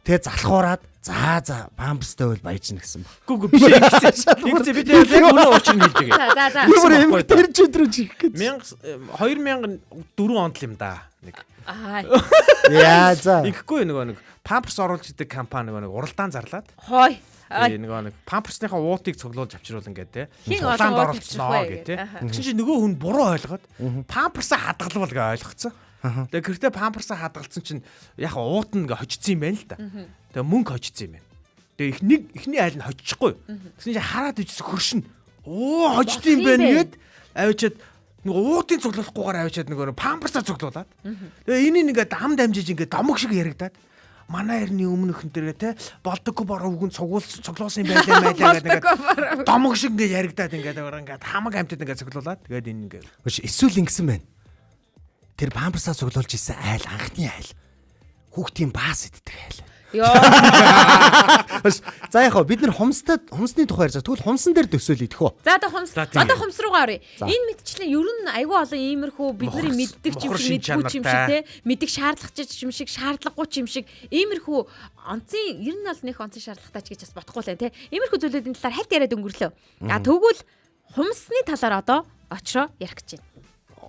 Speaker 6: тэгээ залхуураад за памперстай бол баяжна гэсэн баг.
Speaker 4: Гүг биш гэсэн. Би тэр яг өнөө учир нь хэлдэг.
Speaker 5: За.
Speaker 6: Би бүр эмх тэрч өдрөж их гэж.
Speaker 4: 2004 онд л юм да. Нэг.
Speaker 6: Яа за.
Speaker 4: Ихэхгүй нэг памперс оруулж идэг компани нэг уралдаан зарлаад.
Speaker 5: Хой.
Speaker 4: Нэг памперсныхаа уутыг цуглуулж авчруул ингээд те.
Speaker 5: Хин
Speaker 4: Улаанд
Speaker 5: олон
Speaker 4: оролцсноо гэх те. Тэгсэн чинь нөгөө хүн буруу ойлгоод памперсаа хадгалвал гэж ойлгоцсон. Тэгээ гэртээ памперсаа хадгалсан чинь яг уут нь ингээ хожицсан юм байна л да. Тэгээ мөнгө хожицсан юм байна. Тэгээ эхний айл нь хожихгүй. Тэгсэн чинь хараад ижсэн хөршин. Хожид юм байна гээд авчиад нөгөө уутын цуглуулахгүйгээр авчиад нөгөө памперсаа цуглуулад. Тэгээ энийг ингээ дам дамжиж ингээ домог шиг яригадаад манай эртний өмнөхөн дээрээ те болдоггүй бороо үгэн цуглуулсан юм байлаа гэдэг домог шиг ингээ яригадаад ингээ хамаг амтд ингээ цуглуулад тэгээд энэ ингээ
Speaker 6: Эсвэл ингэсэн байна. Тэр памперсаа цуглуулж исэн айл анхны айл. Хүүхдийн баас иддэг айл. За яг бид нар хумсны тухай ярьж байгаа. Тэгвэл хумсан дээр төсөөл идэх үү?
Speaker 5: За одоо хумс руугаа оръё. Энэ мэдчлэн ер нь айгүй олон иймэрхүү бидний мэддэг юм шиг мэдгүй юм шиг те мэддэг шаардлагач юм шиг шаардлагагүй юм шиг иймэрхүү онцын ер нь бол нэг онцын шаардлагатай ч гэж бас бодохгүй л те иймэрхүү зүйлүүдийн талаар хальт яриад өнгөрлөө. Тэгвэл хумсны талаар одоо очроо ярих гэж байна.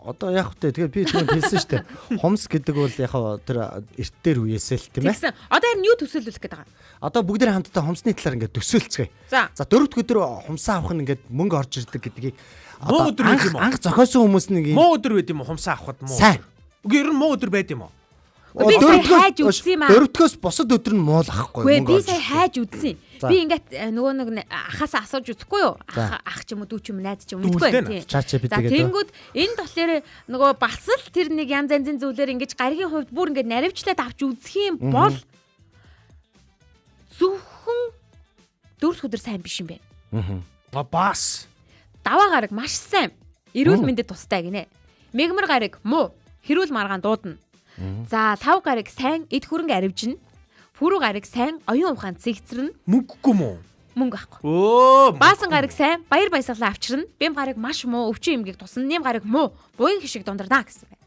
Speaker 6: Одоо яг хөтэй тэгээд би түрүүнд хэлсэн шүү дээ. Хумс гэдэг бол яг тэр эрт дээр үеэсээ л тийм ээ.
Speaker 5: Тэгсэн. Одоо харин юу төсөөлөх гээд байгаа?
Speaker 6: Одоо бүгд хамтдаа хумсны талаар ингээд төсөөлцгээе.
Speaker 5: За
Speaker 6: дөрөвд өдөр хумсаа авах нь ингээд мөнгө орж ирдэг гэдгийг
Speaker 4: муу өдөр байд юм уу?
Speaker 6: Анх зохиосон хүмүүс нэг
Speaker 4: муу өдөр байд юм уу? Хумсаа авахд муу. Үгүй ер нь муу өдөр байд юм уу?
Speaker 5: Би сая хайж үзсэн юм аа.
Speaker 6: Дөрөвдгөөс бусад өдөр нь муул ахгүй.
Speaker 5: Би сая хайж үзсэн. Би ингээд нөгөө нэг ахаасаа асууж үзэхгүй юу? Ах ч юм уу дүү ч юм найз ч юм мэдгүй байх тийм. За тэнгүүд энэ болохоор нөгөө бас л тэр нэг янз янзын зүйлээр ингэж гаригийн хувьд бүр ингээд наривчлаад авч үзэх юм бол зөвхөн дөрөв өдөр сайн биш юм байна.
Speaker 4: Бас
Speaker 5: даваа гараг маш сайн. Эрүүл мэндэд тустай гинэ. Мегмар гараг муу. Хэрүүл маргаан дуудана. За 5 гараг сайн эд хөрөнгө аривжина. Пүрүү гараг сайн оюун ухаан цэгцэрнэ.
Speaker 4: Мөнгөгүй мүү?
Speaker 5: Мөнгө авахгүй.
Speaker 4: Баасан
Speaker 5: гараг сайн баяр баясгалан авчирна. Бэм гараг маш муу өвчин эмгийг тусна. Нэм гараг муу буян хишиг дундарна гэсэн байна.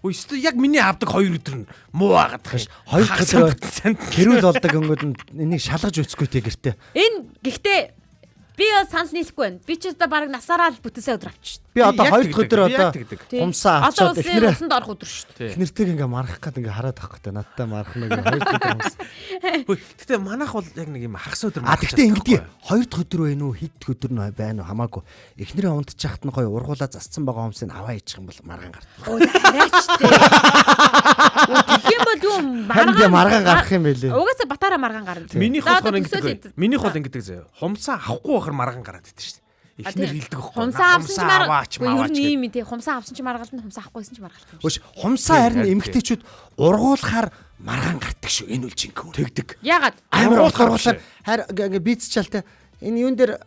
Speaker 4: Өстө яг миний авдаг 2 өдөр нь муу агаад тахш.
Speaker 6: 2 өдөр хэрүүл болдог өнгөд энийг шалгаж үцэхгүй те гэртээ.
Speaker 5: Энэ гэхдээ Би санал нийлэхгүй байна. Би ч одоо баг насаараа л бүтэнсээ өдөр авчих.
Speaker 6: Би одоо хоёр дахь өдөр одоо
Speaker 4: тэгдэг.
Speaker 6: хумсаа
Speaker 5: Одоо
Speaker 6: авчаад
Speaker 5: улсын усанд орох өдөр шүү дээ.
Speaker 6: эхнэртэйг ингээ марах гээд ингээ хараад авах гэдэг. Надтай марах нэг хоёр дахь өдөр хумс.
Speaker 4: Гэхдээ манайх бол яг нэг юм хагас өдөр
Speaker 6: Гэхдээ ингэдэг хоёр дахь өдөр байна уу хэд дахь өдөр нь байна уу хамаагүй. Эхнэрээ унтж яхад нь гоё ургуулаа засцсан байгаа хумсыг аваа ичих юм бол маргаан гардаг.
Speaker 5: Оо хараач тээ. Тэгэх юм бол юу
Speaker 6: Маргаан гарах юм байлээ.
Speaker 5: Угаасаа батаараа маргаан гарна.
Speaker 4: Минийх
Speaker 5: За,
Speaker 4: болохоор
Speaker 5: одоо
Speaker 4: ингэдэг.
Speaker 5: төсөөлөд.
Speaker 4: Минийх бол ингэдэг заяа. Хумсаа авахгүй байхаар маргаан гараад идэв шүү дээ. Эхнэр хилдэг байхгүй.
Speaker 5: Хумсаа авсан ч
Speaker 4: аваач
Speaker 5: маргаан. Ер
Speaker 4: маваач.
Speaker 5: нь ийм тий хумсаа авсан ч маргаална, хумсаа авахгүйсэн ч маргаалах юм.
Speaker 6: Өш хумсаа харин эмгтээчүүд ургуулахаар маргаан гардаг шүү. Энэ үл жинхэнэ.
Speaker 4: Тэгдэг.
Speaker 5: Ягаад?
Speaker 6: Амар ургуулахаар ингээ бийцчаалтай. Энэ юун дээр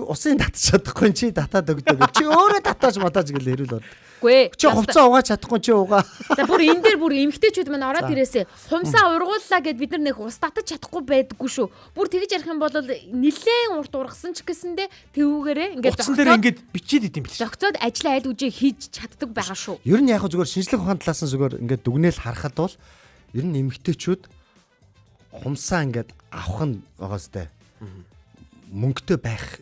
Speaker 6: усын татчих чадахгүй чи татаад өгдөг. Чи өөрөө татааж матааж гэл хэрүүл бод.
Speaker 5: Гүй.
Speaker 6: Чи хувцас угааж чадахгүй чи угаа.
Speaker 5: За бүр энэ дээр бүр эмгтээчүүд маань ороод ирээсэ хумсаа ургууллаа гэд бид нар нэг ус татаж чадахгүй байдаггүй шүү. Бүр тэгж ярих юм бол нилээн урт ургасан ч гэсэндэ тэвүүгээрээ ингээд
Speaker 4: Утсан дээр ингээд бичээд идэм билээ.
Speaker 5: зөгцөөд ажил айл үжээ хийж чаддаг байгаа шүү.
Speaker 6: Ер нь яг зүгээр шинжлэх ухааны талаас нь зүгээр ингээ дүгнэл харахад бол ер нь эмгтээчүүд хумсаа ингээд авах нь байгаастай. Мөнгөтэй байх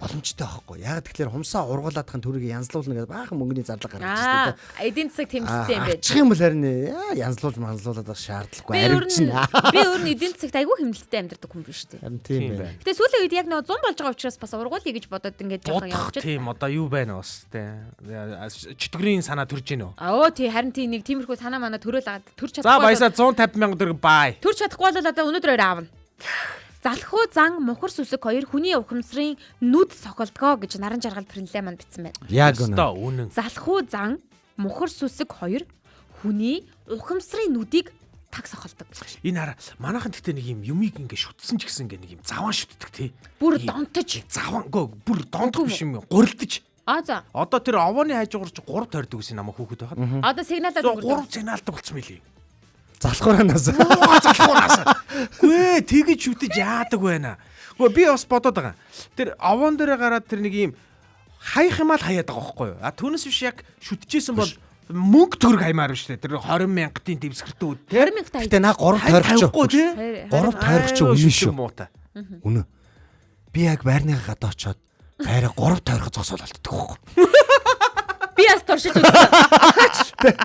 Speaker 6: боломжтой байхгүй. Яг тэгэхээр хумсаа ургуулаадахын төрөгийг янзлуулна гэдэг баахан мөнгөний зарлага гаргаж байна.
Speaker 5: Эдийн засаг тэмцэлтэй юм байна.
Speaker 6: Ачих юм бол харин янзлуулж манзлуулаад байх шаардлагагүй. Аривчна.
Speaker 5: Би өөр нь эдийн засагт айгүй хэмнэлттэй амьдардаг хүн биш үү?
Speaker 6: Харин тийм байна.
Speaker 5: Гэтэ сүүлийн үед яг нэг 100 болж байгаа учраас бас ургуулъя гэж бодоод ингээд жоохон явж байна.
Speaker 4: Тийм одоо юу байна бас те. Чөтгөрийн санаа төрж гинөө.
Speaker 5: Оо тий харин тий нэг тиймэрхүү санаа манаа төрөөл агаад төрч
Speaker 4: За
Speaker 5: чадахгүй.
Speaker 4: баясаа 150 сая төгрөг бай.
Speaker 5: Төрч чадахгүй бол одоо өнөөдөр аавна. Залхуу зан мухар сүсэг хоёр хүний ухамсарын нүд сохолдгоо гэж наран жаргал принлээ манд бичсэн байна.
Speaker 6: Яг үнэ.
Speaker 4: Одоо үнэн.
Speaker 5: Залхуу зан мухар сүсэг хоёр хүний ухамсарын нүдийг таг сохолдог.
Speaker 4: Энэ хараа манайхан гэхдээ нэг юм юмыг ингээ шүтсэн ч гэсэн ингээ нэг юм заван шүтдэг тий.
Speaker 5: Бүр донтож.
Speaker 4: Завангөө бүр дондох биш юм гурилдаж.
Speaker 5: За.
Speaker 4: Одоо тэр овооны хажуугаар ч 3 тойрдог гэсэн намайг хүүхэд байхад.
Speaker 5: Одоо сигналаад
Speaker 4: 3 сигналдаг болцсон мөлий.
Speaker 6: Залхууранаас.
Speaker 4: Залхуунаас. Гүй тэгэж шүтэж яадаг байна. Гэхдээ би бас бодоод байгаа. Тэр овоон дээр гараад тэр нэг юм хаях юм аа хаяад байгаа байхгүй юу? А түүнээс биш яг шүтчихсэн бол мөнгө төгрөг хаймаар шүү дээ. Тэр 20 мянгатын дэвсгэртүүд тий.
Speaker 5: 20 мянгатай.
Speaker 6: Гэтэ наа 3 тойрогч.
Speaker 4: тий.
Speaker 6: 3 тойрогч үнэн шүү.
Speaker 4: Муутай.
Speaker 6: Үнэ. Би яг байрныгаа гадаа очоод байраа 3 тойрох зогсоол алддаг байхгүй.
Speaker 5: Би бас туршиж үзсэн.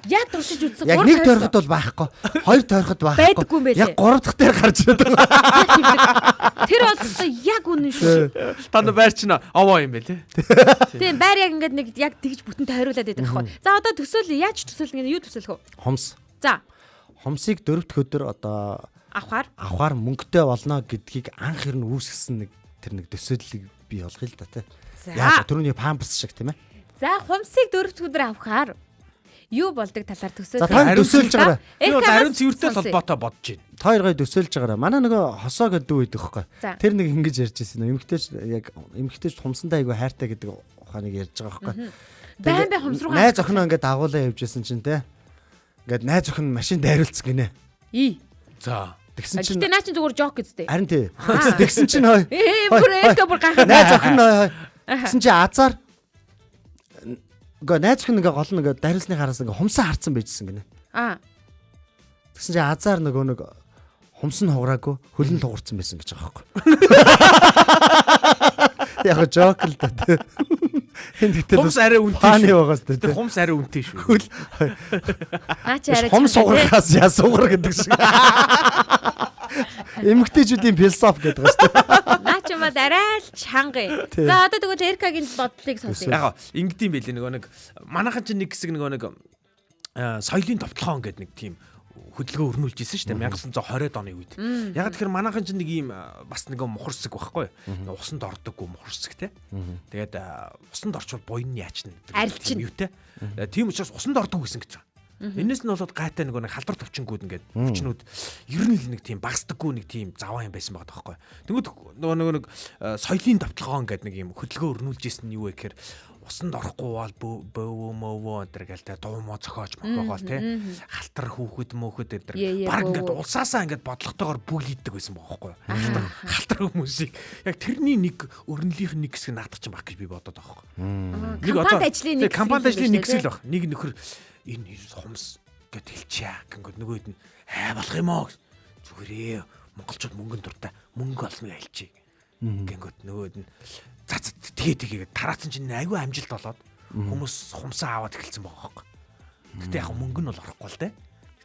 Speaker 5: Яг туршиж үзсэн.
Speaker 6: Яг нэг тойроход бол байхгүй. Хоёр тойроход
Speaker 5: Байдаггүй
Speaker 6: байхгүй.
Speaker 5: юм байлээ.
Speaker 6: Яг 3 дахь дээр гарч ирээд байгаа.
Speaker 5: Тэр бол яг үнэн шүү.
Speaker 4: Та нар байр чинь овоо юм бэ тий.
Speaker 5: Тийм байр яг ингээд нэг яг тэгж бүтэнтэй хариулаад байдаг байхгүй. За одоо төсөөл яаж төсөөлнө юу төсөөлөх вэ?
Speaker 6: Хумс.
Speaker 5: За
Speaker 6: Хумсыг 4 дахь өдөр одоо
Speaker 5: авахаар
Speaker 6: мөнгөтэй болно гэдгийг анх ер нь үүсгэсэн нэг тэр нэг төсөөллийг би олгоё л да тий.
Speaker 5: За.
Speaker 6: Яг түрүүний памперс шиг тийм ээ.
Speaker 5: За хумсыг 4 дахь өдөр авахаар юу болдог талаар төсөөлсөн.
Speaker 6: За та төсөөлж байгаарай.
Speaker 4: Би бол ариун цэвэртэй холбоотой бодож байна.
Speaker 6: Та хоёр гоё төсөөлж байгаарай. Манай нөгөө хосоо гэдэг дүү идэх байхгүй.
Speaker 5: За.
Speaker 6: Тэр нэг ингэж ярьж ирсэн. Эмэгтэйч хумсантай айгүй хайртай гэдэг ухааныг ярьж байгаа байхгүй.
Speaker 5: Байн бай хумс руугаа.
Speaker 6: Найз охиноо ингээд дагуулаа явж исэн чинь те. Ингээд найз охин машин дайруулсан гинэ.
Speaker 4: За.
Speaker 6: Тэгсэн чинь
Speaker 5: Гэтэ наа чи зүгээр жок гэжтэй.
Speaker 6: харин тий. Тэгсэн чинь хой.
Speaker 5: Бүр ээлтэй бүр гайхаад.
Speaker 6: Найз охин хой. Тэгсэн чинь азар Гэ найз охин ингээ гол нэг дарилсны хараас ингээ хумсаа харцсан байжсэн гинэ. Тэгсэн чинь азар нөгөө нэг хумс нь хуграагүй хөлн тугарцсан байсан гэж байгаа байхгүй. Яг жок л да тий. Энд гэтэл
Speaker 4: Хумс арай үнэтэй
Speaker 6: фаны
Speaker 4: шүү.
Speaker 6: байгаас тий.
Speaker 4: Тэр хумс арай үнэтэй шүү.
Speaker 5: Наа чи арай
Speaker 6: Хумс сугарахаас яа сугар гэдэг шиг. Эмэгтэйчүүдийн философи гэдэг байна шүү дээ.
Speaker 5: наа чи бол арай л чанга. За одоо тэгвэл Эркагийн бодлыг сонсъё.
Speaker 4: Яг ингэдэм байлээ нөгөө нэг манайхан чинь нэг хэсэг нөгөө нэг соёлын товтлогоон гэдэг нэг тийм хөдөлгөөн өрнүүлж ирсэн шүү дээ 1920-ад оны үед. Яг тэгэхээр манайхан чинь нэг ийм бас нэг мухар хэсэг байхгүй юу? Усанд ордоггүй мухар хэсэг те. Тэгээд усанд орчвол буйн яачна
Speaker 5: Арилчин.
Speaker 4: юм юу те. Тийм учраас усанд ордог гэсэн гэж байгаа. Энэс нь болоод гайтай нэг халдвар төвчнгүүд ингээд хүчнүүд ер нь л нэг тийм багсдаггүй нэг тийм заваа юм байсан байгаа байхгүй. Тэнгүүд нөгөө нэг соёлын давталгаан гэдэг нэг юм хөдөлгөөн өрнүүлж ирсэн нь юу вэ гэхээр усанд орохгүй бол бөө энэ гэлтэй дуумаа зохиож мохоогоо те халтар хүүхэд мөөхөд энэ баг ингээд улсаасаа ингээд бодлоготойгоор бүглийдэг байсан байгаа байхгүй. Халтар хүмүүсийг яг тэрний нэг өрнөлийнх нэг хэсэг наадах ч юм баг гэж би бодоод байгаа байхгүй.
Speaker 5: Компанид ажлын нэг
Speaker 4: Компанид ажлын нэг хэсэг л баг. Нэг нөхөр энэ хумс гэд хэлчихье гингүүд нөгөөд нь болох юм аа зүгээрээ монголчууд мөнгөнд дуртай мөнгө олно гэж хэлчихье. Гингөт нөгөөд нь за тэгээ тараасан чинь айгүй амжилт болоод хүмүүс хумсаа аваад эхэлсэн байгаа байхгүй. Гэтэ яг мөнгө нь бол орохгүй л дээ.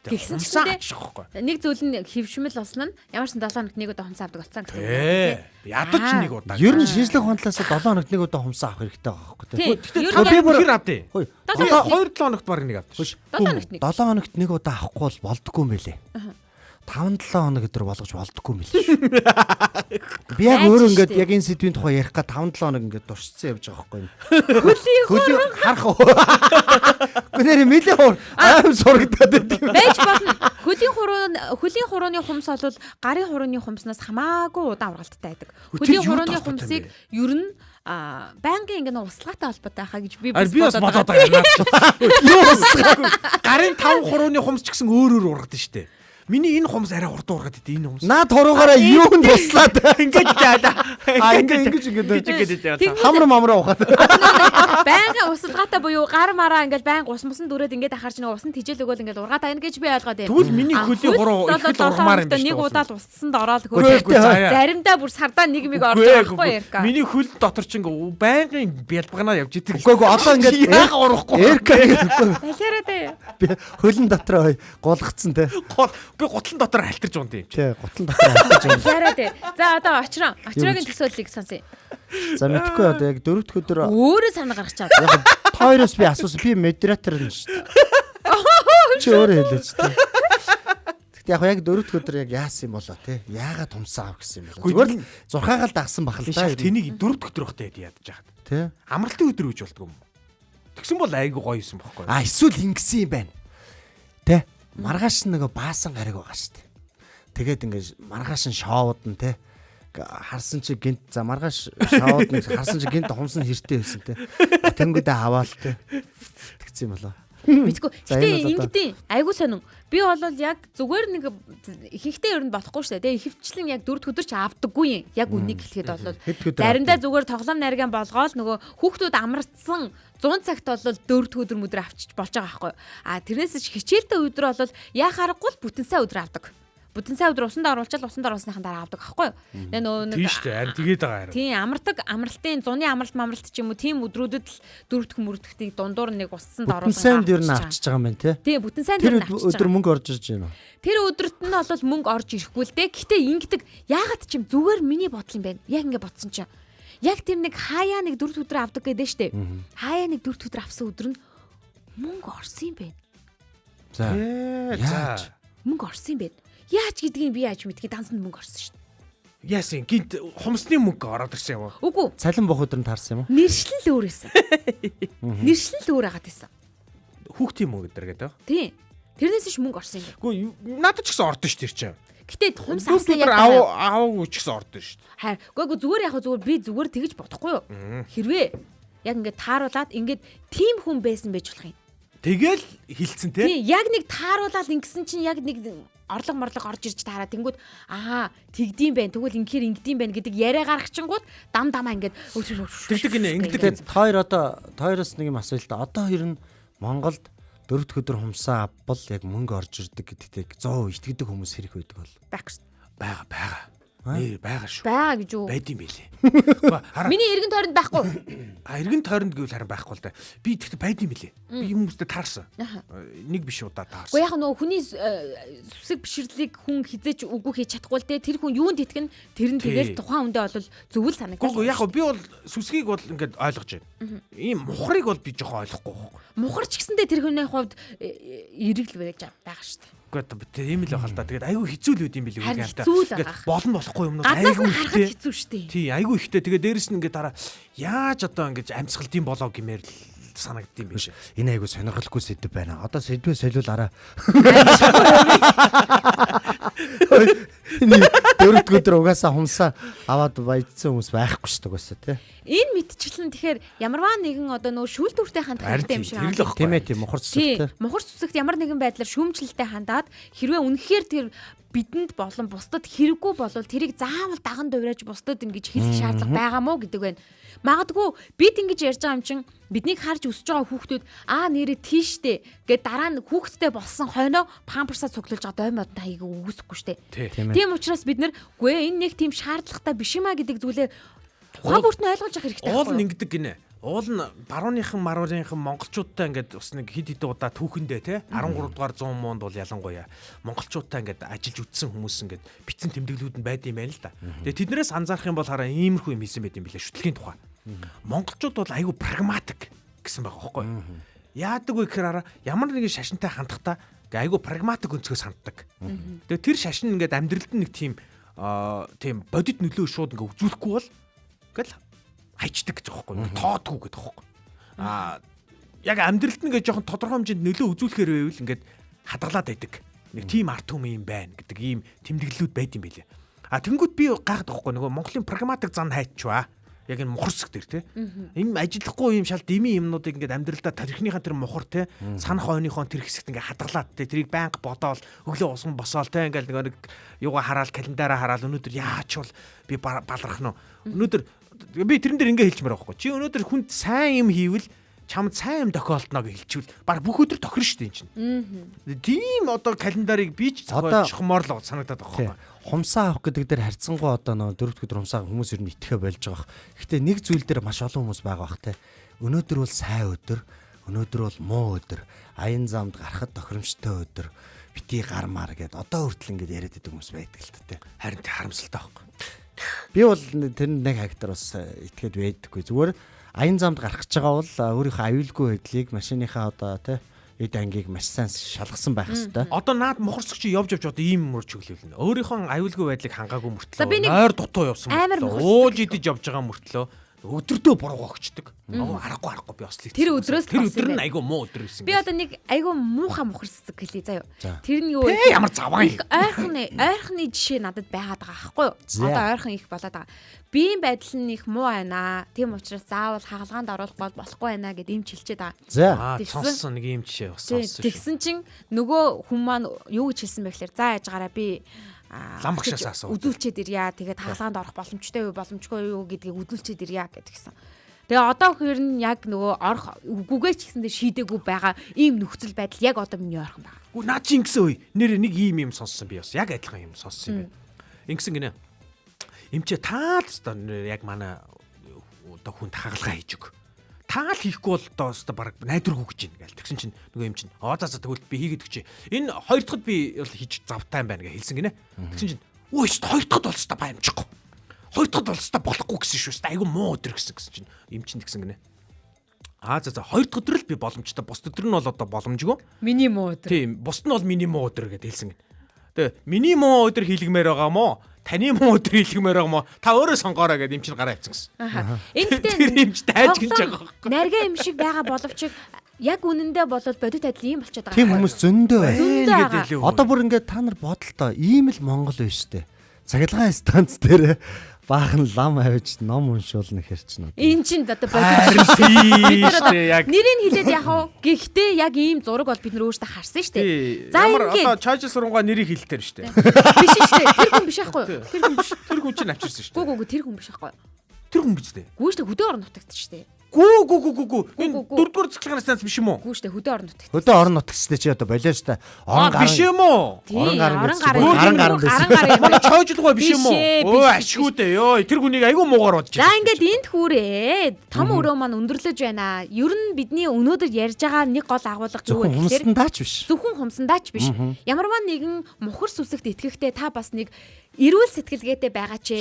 Speaker 5: Тэгсэн
Speaker 4: Хумсаа
Speaker 5: чинь
Speaker 4: авчих байхгүй.
Speaker 5: нэг зүйл нь хөвшмөл болсон нь ямар ч 7 хоногт нэг удаа хумсаа авдаг болсон гэсэн үг.
Speaker 4: Ядаж нэг удаа.
Speaker 6: Ер нь шинжлэх ухаанаас 7 хоногт нэг удаа хумсаа авах хэрэгтэй байгаа байхгүй тий.
Speaker 5: Тий.
Speaker 4: Та би бүр авдээ.
Speaker 6: Хөөе.
Speaker 4: 2-7 хоногт баг нэг авдаг.
Speaker 5: 7 хоногт нэг.
Speaker 6: 7 хоногт нэг удаа авахгүй бол болдгоо юм байлээ. 5-7 хоног өдөр болгож болдгоо юм билээ шүү. Би яг өөрөө ингээд яг энэ сэдвийн тухай ярих га 5-7 хоног ингээд дуршсан явж байгаа байхгүй юу. Хөлийн харах уу. Гүнээр мэлээ хуур аим сурагдаад байдаг.
Speaker 5: Байж болно. Хөлийн хурууны хумс бол гарын хурууны хумснаас хамаагүй удаан ургалттай байдаг. Хөлийн хурууны хумсыг ер нь банкын ингээд услагаатай холбоотой хаа гэж би
Speaker 4: бас бодоод байгаа юм. Юу услаагүй. Гарын 5 хурууны хумс ч гэсэн өөр ургадаг шүү дээ. Миний энэ хумс арай урд ургаад идэв энэ хумс.
Speaker 6: Наад хуруугаараа юунд туслаад
Speaker 4: Ингээд
Speaker 6: хамар мамраа ухаад.
Speaker 5: Банкын услагаатай буюу гар мараа ингээд банк ус мусан дүрээд ингээд ахарч нэг усан тижэл өгөөл ингээд ургаад тань гэж би ойлгоод байна.
Speaker 4: Тэгвэл миний хөлийн хуруу их л ургамаар юм биш үү?
Speaker 5: Нэг удаад устсанд ороод
Speaker 4: Үгүй, заяа.
Speaker 5: заримдаа бүр сардаа нэг миг орж байгаа байхгүй ярка.
Speaker 4: Миний хөл дотор ч ингээ байнгын бялбагнаа явж идэг.
Speaker 6: Үгүй одоо ингээд
Speaker 4: яг урахгүй.
Speaker 6: Эрка
Speaker 5: Дахиараа дээ.
Speaker 6: хөлн дотроо гулгцсан те.
Speaker 4: Би гутлан дотор халтарч унт юм чи.
Speaker 6: Тий, гутлан дотроо хатж юм.
Speaker 5: Дахиараа дээ. За одоо очроогийн төсөөллийг сонсъё.
Speaker 6: За мэдхгүй одоо яг 4 дахь өдөр
Speaker 5: Өөрөө санаа гаргачаад.
Speaker 6: яг тойроос би асуусан. Би модератор нь шүү дээ. Чи өөрөө хэлээч те. Гэхдээ яг 4 дахь өдөр яг яасан юм болоо те. Яагаад тумсаа ав гэсэн юм болоо. Зүгээр л зурхаагаал дагсан бахал да.
Speaker 4: Тэнийг 4 дахь өдөр хөхтэй ядаж яхад.
Speaker 6: Тэ.
Speaker 4: Амралтын өдөр үж болдгоо юм. Тэгсэн бол айгүй гоё юусэн бохгүй.
Speaker 6: Эсвэл ингэсэн юм байна. Тэ. Маргааш нэг баасан гариг байгаа шүү дээ. Тэгээд ингээд маргааш нь шоуд нь те. Харсан чи гинт за маргааш шоуд нэг харсан чи гинт хумсан хэртэй байсан те. Тэнгүүдээ хаваал те. Тэгсэн юм болоо.
Speaker 5: Мэдгүй.
Speaker 6: За,
Speaker 5: Гэтэ
Speaker 6: энэ бол одоо-
Speaker 5: ингэдэй айгуу сонин. Би бол яг зүгээр нэг ихэнхдээ ер нь бодохгүй шүү дээ. Тэгээ ихэвчлэн яг 4 өдөр ч авдаггүй юм. Яг үнийг хэлэхэд бол
Speaker 6: Хэд өдөр
Speaker 5: заримдаа зүгээр тоглоом нарийн болгоол нөгөө хүүхдүүд амарцсан 100 цагт бол 4 өдөр өдөр авчиж болж байгаа байхгүй. А тэрнээс ч хичээлтэй өдөр бол яхаарахгүй л бүтэн сая өдөр авдаг. Бүтэн сая өдөр усанд оруулчаал усанд оруулсныхан дараа авдаг байхгүй. Тэгээ нөгөө
Speaker 4: Тийм шүү дээ. Харин тэгээд байгаа харин.
Speaker 5: Тийм амралтын зуны амралт ч юм уу тийм өдрүүдэд л 4 мөрдөхтийг дундуур нэг усанд оруулсан.
Speaker 6: Бүтэн сайн дээр нь авчиж байгаа юм байна те.
Speaker 5: Тийм бүтэн сайн
Speaker 6: Тэр
Speaker 5: дээр нь авчиж
Speaker 6: өдөр
Speaker 5: байгаа.
Speaker 6: мөнгө орж ирж байна уу?
Speaker 5: Тэр өдөрт нь бол мөнгө орж ирэхгүй л дээ. Гэхдээ ингэдэг яагаад ч юм зүгээр миний бодол юм байна. Яг ингэ бодсон чинь. Яг тийм нэг хаяа нэг 4 өдөр авдаг гэдэг штеп. Хаяа нэг 4 өдөр авсан өдөр нь мөнгө орсон юм байна.
Speaker 6: За.
Speaker 4: За.
Speaker 5: Мөнгө орсон юм байна. Яаж гэдгийг би яаж мэдгийг дансанд мөнгө орсон шүү дээ.
Speaker 4: Яасан гинт хумсны мөнгө ороод ирсэн юм уу?
Speaker 5: Үгүй.
Speaker 6: Цалин бох өдөр нь таарсан юм уу?
Speaker 5: Нэршлэл өөр байсан. Нэршлэл өөр агаад байсан.
Speaker 4: Хүүхдийн мөнгө өдр гэдэг.
Speaker 5: Тийм. Тэрнээс ч мөнгө орсон юм байна.
Speaker 4: Үгүй надад ч гэсэн ордон ш тэр чинь.
Speaker 5: Гэтэ хумс
Speaker 4: 4
Speaker 5: авсан
Speaker 4: өдөр
Speaker 5: яг
Speaker 4: аваагүй ч гэсэн ордон ш.
Speaker 5: хайр. Үгүй зүгээр яг зүгээр би зүгээр тэгэж бодохгүй юу? Хэрвээ яг ингээд тааруулаад ингээд тим хүн байсан байж болох юм.
Speaker 4: Тэгэл хилцэн те.
Speaker 5: Тийм яг нэг тааруулаад ингэсэн чинь яг нэг морлог орж ирж таараа тэнгүүд тэгдэм байх тэгвэл ингэхэр ингэдэм байх гэдэг яриа гаргачингууд дамаа ингээд
Speaker 4: Тэгдэг гинэ ингэдэг.
Speaker 6: Тэгээд тойроос нэг юм асууя л да. Одоо ер нь Монголд 4 дахь өдөр хумсаа авбал яг мөнгө орж ирдэг гэдэгт 100% итгэдэг хүмүүс хэрэг байдаг бол.
Speaker 4: Бага. Нэр байгаа шүү.
Speaker 5: Бага гэж юу?
Speaker 4: Байд юм билээ. Хараа.
Speaker 5: Миний эргэн тойронд байхгүй.
Speaker 4: Эргэн тойронд гэвэл харин байхгүй л да. Би тэгт байд юм билээ. Би хүмүүстэй таарсан. Нэг биш удаа таарсан.
Speaker 5: Уу яг нөгөө хүний сүсэг бишрлийг хүн хизээч үгүй хийж чадахгүй л те тэр хүн юунд итгэн тэр нь тэгэл тухайн үндэ бол зөвл санагдаж.
Speaker 4: Гүг яг би бол сүсгийг бол ингээд ойлгож байна. Ийм мухрыг бол би жоохон ойлгохгүй байхгүй.
Speaker 5: Мухарч гэсэндээ тэр хүний хувьд эргэл байж байгаа шүү дээ.
Speaker 4: Гэхдээ тийм л байх л да. Тэгээд айгүй хэцүү л үт юм билээ
Speaker 5: Харин
Speaker 4: үгүй
Speaker 5: хэцүү л
Speaker 4: Ингээд
Speaker 5: байгаа.
Speaker 4: болно болохгүй юм уу
Speaker 5: Гаднаас
Speaker 4: айгүй
Speaker 5: нь харахад хэцүү шүү дээ.
Speaker 4: Тий, айгүй ихтэй. Тэгээд дээрэс нь ингээд дараа яаж одоо ингээд амьсгалтын болоо гэмээр л санагддсан биш.
Speaker 6: Энэ айгу сонирхолтой сэдв байна. Одоо сэдвээ солиулаараа. Энэ 4 дахь өдөр угаасаа хумсаа аваад баяжсан хүмүүс байхгүй шүү дээ угаасаа тий.
Speaker 5: Энэ мэдчихлэн тэгэхээр ямарваа нэгэн одоо нөө шүүлтүүртэй хандхалтай юм шиг
Speaker 4: тэр л
Speaker 6: Тийм ээ тийм мухар
Speaker 5: тий.
Speaker 6: цэцэгтэй.
Speaker 5: Мухар цэцэгт ямар нэгэн байдлаар шүүмжлэлтэй хандаад хэрвээ үнэхээр тэр бидэнд болон бусдад хэрэггүй болвол тэрийг заавал даган дуурайж бусдад ингэж хэлэх шаардлага байгаа мó гэдэг байна. Магадгүй бид ингэж ярьж байгаа юм чин биднийг харж өсөж байгаа хүүхдүүд нэрээ тийштэй гэд дараа нь хүүхдтэй болсон хойноо памперсаа цуглуулж байгаа доймод таяг үүсэхгүй штэ. Тийм учраас бид энэ нэг тийм шаардлагатай биш юмаа гэдэг зүйлээ тухайн бүрт нь ойлгож авах хэрэгтэй.
Speaker 4: Уул нь ингэдэг гинэ. Уул нь барууныхан марууныхан монголчуудтай ингээд бас нэг хид хид удаа түүхэндээ те 13 дугаар 100 муунд бол ялангуяа монголчуудтай ингээд ажиллаж үтсэн хүмүүс ингээд битсэн тэмдэглүүд нь байд юм байна л да. Тэгээ тэднээс анзаарах юм бол хараа иймэрхүү юм хийсэн байт юм билээ шүтлгийн тухай. Монголчууд бол айгүй прагматик гэсэн байгаа байхгүй юу? Яадаг вэ гэхээр хараа ямар нэгэн шашинтай хандахдаа айгүй прагматик өнцгөөс ханддаг. Тэгээ тэр шашин ингээд амьдралд нэг тийм бодит нөлөө шууд ингээд үзүүлэхгүй бол ингээл хайчдаг гэж байгаа байхгүй тоодгүй гэдэг байхгүй. Яг амьдралд нь ингээд жоохон тодорхой хэмжээнд нөлөө үзүүлэхээр байвал ингээд хадгалаад байдаг. Нэг тийм арт түмэн юм байна гэдэг ийм тэмдэглэлүүд байд юм билээ. Тэнгүүд би гайхаад байхгүй нөгөө Монголын прагматик зан хайчваа. Яг энэ мухарсаг дээр те. Энэ ажиллахгүй юм шал дими юмнуудыг ингээд амьдралдаа тарихныхаа тэр мухар те санах ойныхон тэр хэсэгт ингээд хадгалаад те тэрийг байнга бодоол өглөө усган босоол те ингээд нэг юугаа хараал календараа хараал өнөөдөр яач бол би баларх нь өнөөдөр би тэрэн дээр ингээд хэлчмээр байхгүй. Чи өнөөдөр хүнд сайн юм хийвэл чамд сайн юм тохиолдно гэж хэлчихвэл баг бүх өдөр тохирно шүү дээ энэ чинь. Тийм одоо календарыг би ч зохиомоор л санагдаад байгаа байхгүй.
Speaker 6: Хумсаа авах гэдэг дээр харьцангуй одоо нөө 4-р өдөр хумсаа хүмүүс ер нь итгэхэ болж байгаа. Гэхдээ нэг зүйл дээр маш олон хүмүүс байгаа бах те. Өнөөдөр бол сайн өдөр, өнөөдөр бол муу өдөр, аян замд гарахад тохиромжтой өдөр. Бити гармаар гэд одоо хүртэл ингэж яриад байдаг хүмүүс байдаг л те.
Speaker 4: Харин харамсалтай байхгүй.
Speaker 6: Би бол тэр нэг хагтар бас итгээд байдаггүй. Зүгээр аян замд гарах гэж байгаа бол өөрийнхөө аюулгүй байдлыг машиныхаа одоо те эд ангийг маш сайн шалгасан байх хэвээр.
Speaker 4: Одоо наад мухарсагч явж одоо ийм мөр чөглөлнө. Өөрийнхөө аюулгүй байдлыг хангаагүй мөртлөө ойр дутуу явсан мөртлөө ууж идэж явж байгаа мөртлөө өдөртөө буруу огчдөг. Арахгүй би ослыг.
Speaker 5: Тэр өдрөөс
Speaker 4: тэр өдөр нь айгүй муу өдөр байсан.
Speaker 5: Би одоо нэг айгүй муухай мухарсаг хэлье заяа. Тэр нь юу
Speaker 4: вэ? Ямар заваа юм.
Speaker 5: Ойрхны жишээ надад байгаад байгаа байхгүй юу? Одоо ойрхон их болоод байгаа. Биеийн байдал нь их муу байна. Тийм учраас заавал хагалгаанд оруулах болохгүй байна гэд юм чилчээд байгаа.
Speaker 4: Сонссон нэг юм жишээ бас сонссон.
Speaker 5: Тэгсэн чинь нөгөө хүн маань юу гэж хэлсэн бэ гэхээр за яж гараа би
Speaker 4: лам багшаас асуу.
Speaker 5: Үзүүлчихэд ирья. Тэгээд хаалгаанд орох боломжтой юу, боломжгүй юу гэдгийг үзүүлчихэд ирья гэдгийгсэн. Тэгээ одоо хэр нь яг нөгөө орох үгүйгээ ч гэсэндээ шийдээгүй байгаа ийм нөхцөл байдал яг одоо миний ойрхон байгаа.
Speaker 4: Гү наа чи ингэсэн үе. Нэр нэг ийм сонссон би бас яг адилхан юм сонссон юм байна. Ингэсэн гинэ. Эмчээ таал өстө яг манай одоо хүнд хагалгаа хийж өг. Таал хийхгүй бол одоо өстө баг найдваргүй гэж юм гээл. Тэгсэн чинь нөгөө юм чинь за тэгвэл би хийгээд өгч. Энэ хоёр дахьд би бол хийж завтай юм байна гэж хэлсэн гинэ. Тэгсэн чинь өө өстө хоёр дахьд бол өстө баймчихгүй. Хоёр дахьд бол өстө болохгүй гэсэн шүү. Өстө айгүй муу өдөр гэсэн чинь юм чинь тэгсэн гинэ. За хоёр дахь өдөр л би боломжтой. Бус өдөр нь бол одоо боломжгүй.
Speaker 5: Миний муу өдөр.
Speaker 4: Тийм, бус нь бол миний муу өдөр гэдээ хэлсэн гинэ. Тэгээ миний муу өдөр хийлгмээр байгаа мó. Таны муу өдөр хийлгмээр байгаа мó. Та өөрөө сонгоорой гэдэг юм чинь гараа авчихсан гэсэн.
Speaker 5: Энэ
Speaker 4: тэр юм ч тайж гинж байгаа байхгүй.
Speaker 5: Нарийн юм шиг байгаа боловч яг үнэндээ болоод бодит адил ийм болчиход байгаа.
Speaker 6: Тийм хүмүүс зөндөө
Speaker 5: байна.
Speaker 6: Одоо бүр ингээд та нар бодолтой ийм л Монгол байна штэ. Цахилгаан станц дээр баахан лам авиж ном уншуулна гэхэр чинь.
Speaker 5: Энэ чинь одоо бодит
Speaker 4: яг
Speaker 5: нэрийг хэлээд яах вэ? Гэхдээ яг ийм зураг бол бид нар өөрсдөө харсан шүү дээ.
Speaker 4: За одоо чааж сургуугаа нэрийг хэлтээр шүү дээ.
Speaker 5: Биш шүү дээ. Тэр хүн биш аахгүй юу? Тэр хүн биш.
Speaker 4: Тэр хүн чинь авчирсан шүү дээ.
Speaker 5: Гүү тэр хүн биш аахгүй юу?
Speaker 4: Тэр хүн биш дээ.
Speaker 5: Гүү шүү дээ хөдөө орон нутагт шүү дээ.
Speaker 4: Гүү. Энэ дөрөвдүгээр цэцлэгэн станц биш юм уу?
Speaker 5: Гүү шүү дээ хөдөө орон нутагт.
Speaker 6: Хөдөө орон нутагт чи одоо болоо шүү дээ. Орон гар
Speaker 4: биш юм уу?
Speaker 6: Орон гар.
Speaker 4: Манай чойжлгоо биш юм уу? Өө ашгүй дээ ёо. Тэр хүнийг айгүй муугаар бодож
Speaker 5: байна. За ингээд энд хүрээд том өрөө маань өндөрлөж байна. Ер нь бидний өнөөдөр ярьж байгаа нэг гол агуулга юу вэ гэхээр зөвхөн хумсандаач биш. Ямарваа нэгэн мухар сүсэгт итгэхдээ та бас нэг эрүүл сэтгэлгээтэй байгаа ч.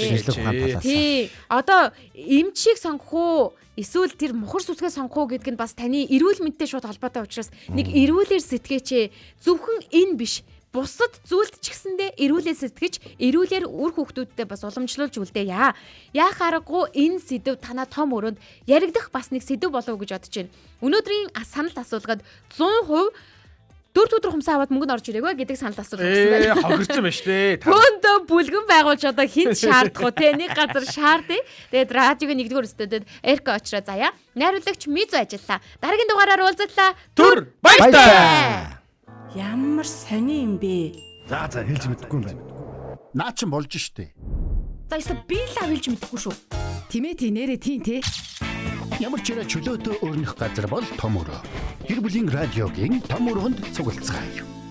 Speaker 5: Тий. Одоо эмчийг сонгох уу эсвэл тэр мухар сүсгээ сонгох уу гэдг нь бас таны эрүүл мэндтэй шууд холбоотой учраас нэг эрүүлэр сэтгээч зөвхөн энэ биш. Бусад зүйлд ч гэсэндээ эрүүлээ сэтгэж, эрүүлэр үр хүүхдүүдтэй бас уламжлуулж үлдээе. Яах аргагүй энэ сэдв танаа том өрөөнд яригдах бас нэг сэдв болов гэж бодож байна. Өнөөдрийн саналт асуулгад 100% 4 өдөр хумсаа аваад мөнгө нь орж ирээгүй гэдэг саналт асуулт өгсөн байна.
Speaker 4: Хохирцсан байна шүү дээ.
Speaker 5: Хөөндөө бүлгэн байгуулж одоо хинт шаардах уу те нэг газар шаардъя. Тэгээд радиогийн 1-р студид Эрка очроо заяа. Найруулагч Мизу ажиллаа. Дараагийн дугаараар уулзлаа.
Speaker 4: Түр баяртай.
Speaker 7: Ямар сони юм бэ?
Speaker 3: За хэлж мэдэхгүй юм байна. Наа чин болж штэ.
Speaker 2: За эсвэл би л хэлж мэдэхгүй шүү. Тимээ нэрээ тийм те.
Speaker 3: Ямар ч чөлөөтэй өрнөх газар бол том өрөө. Гэр бүлийн радиогийн том өрөөнд цуглацгаая.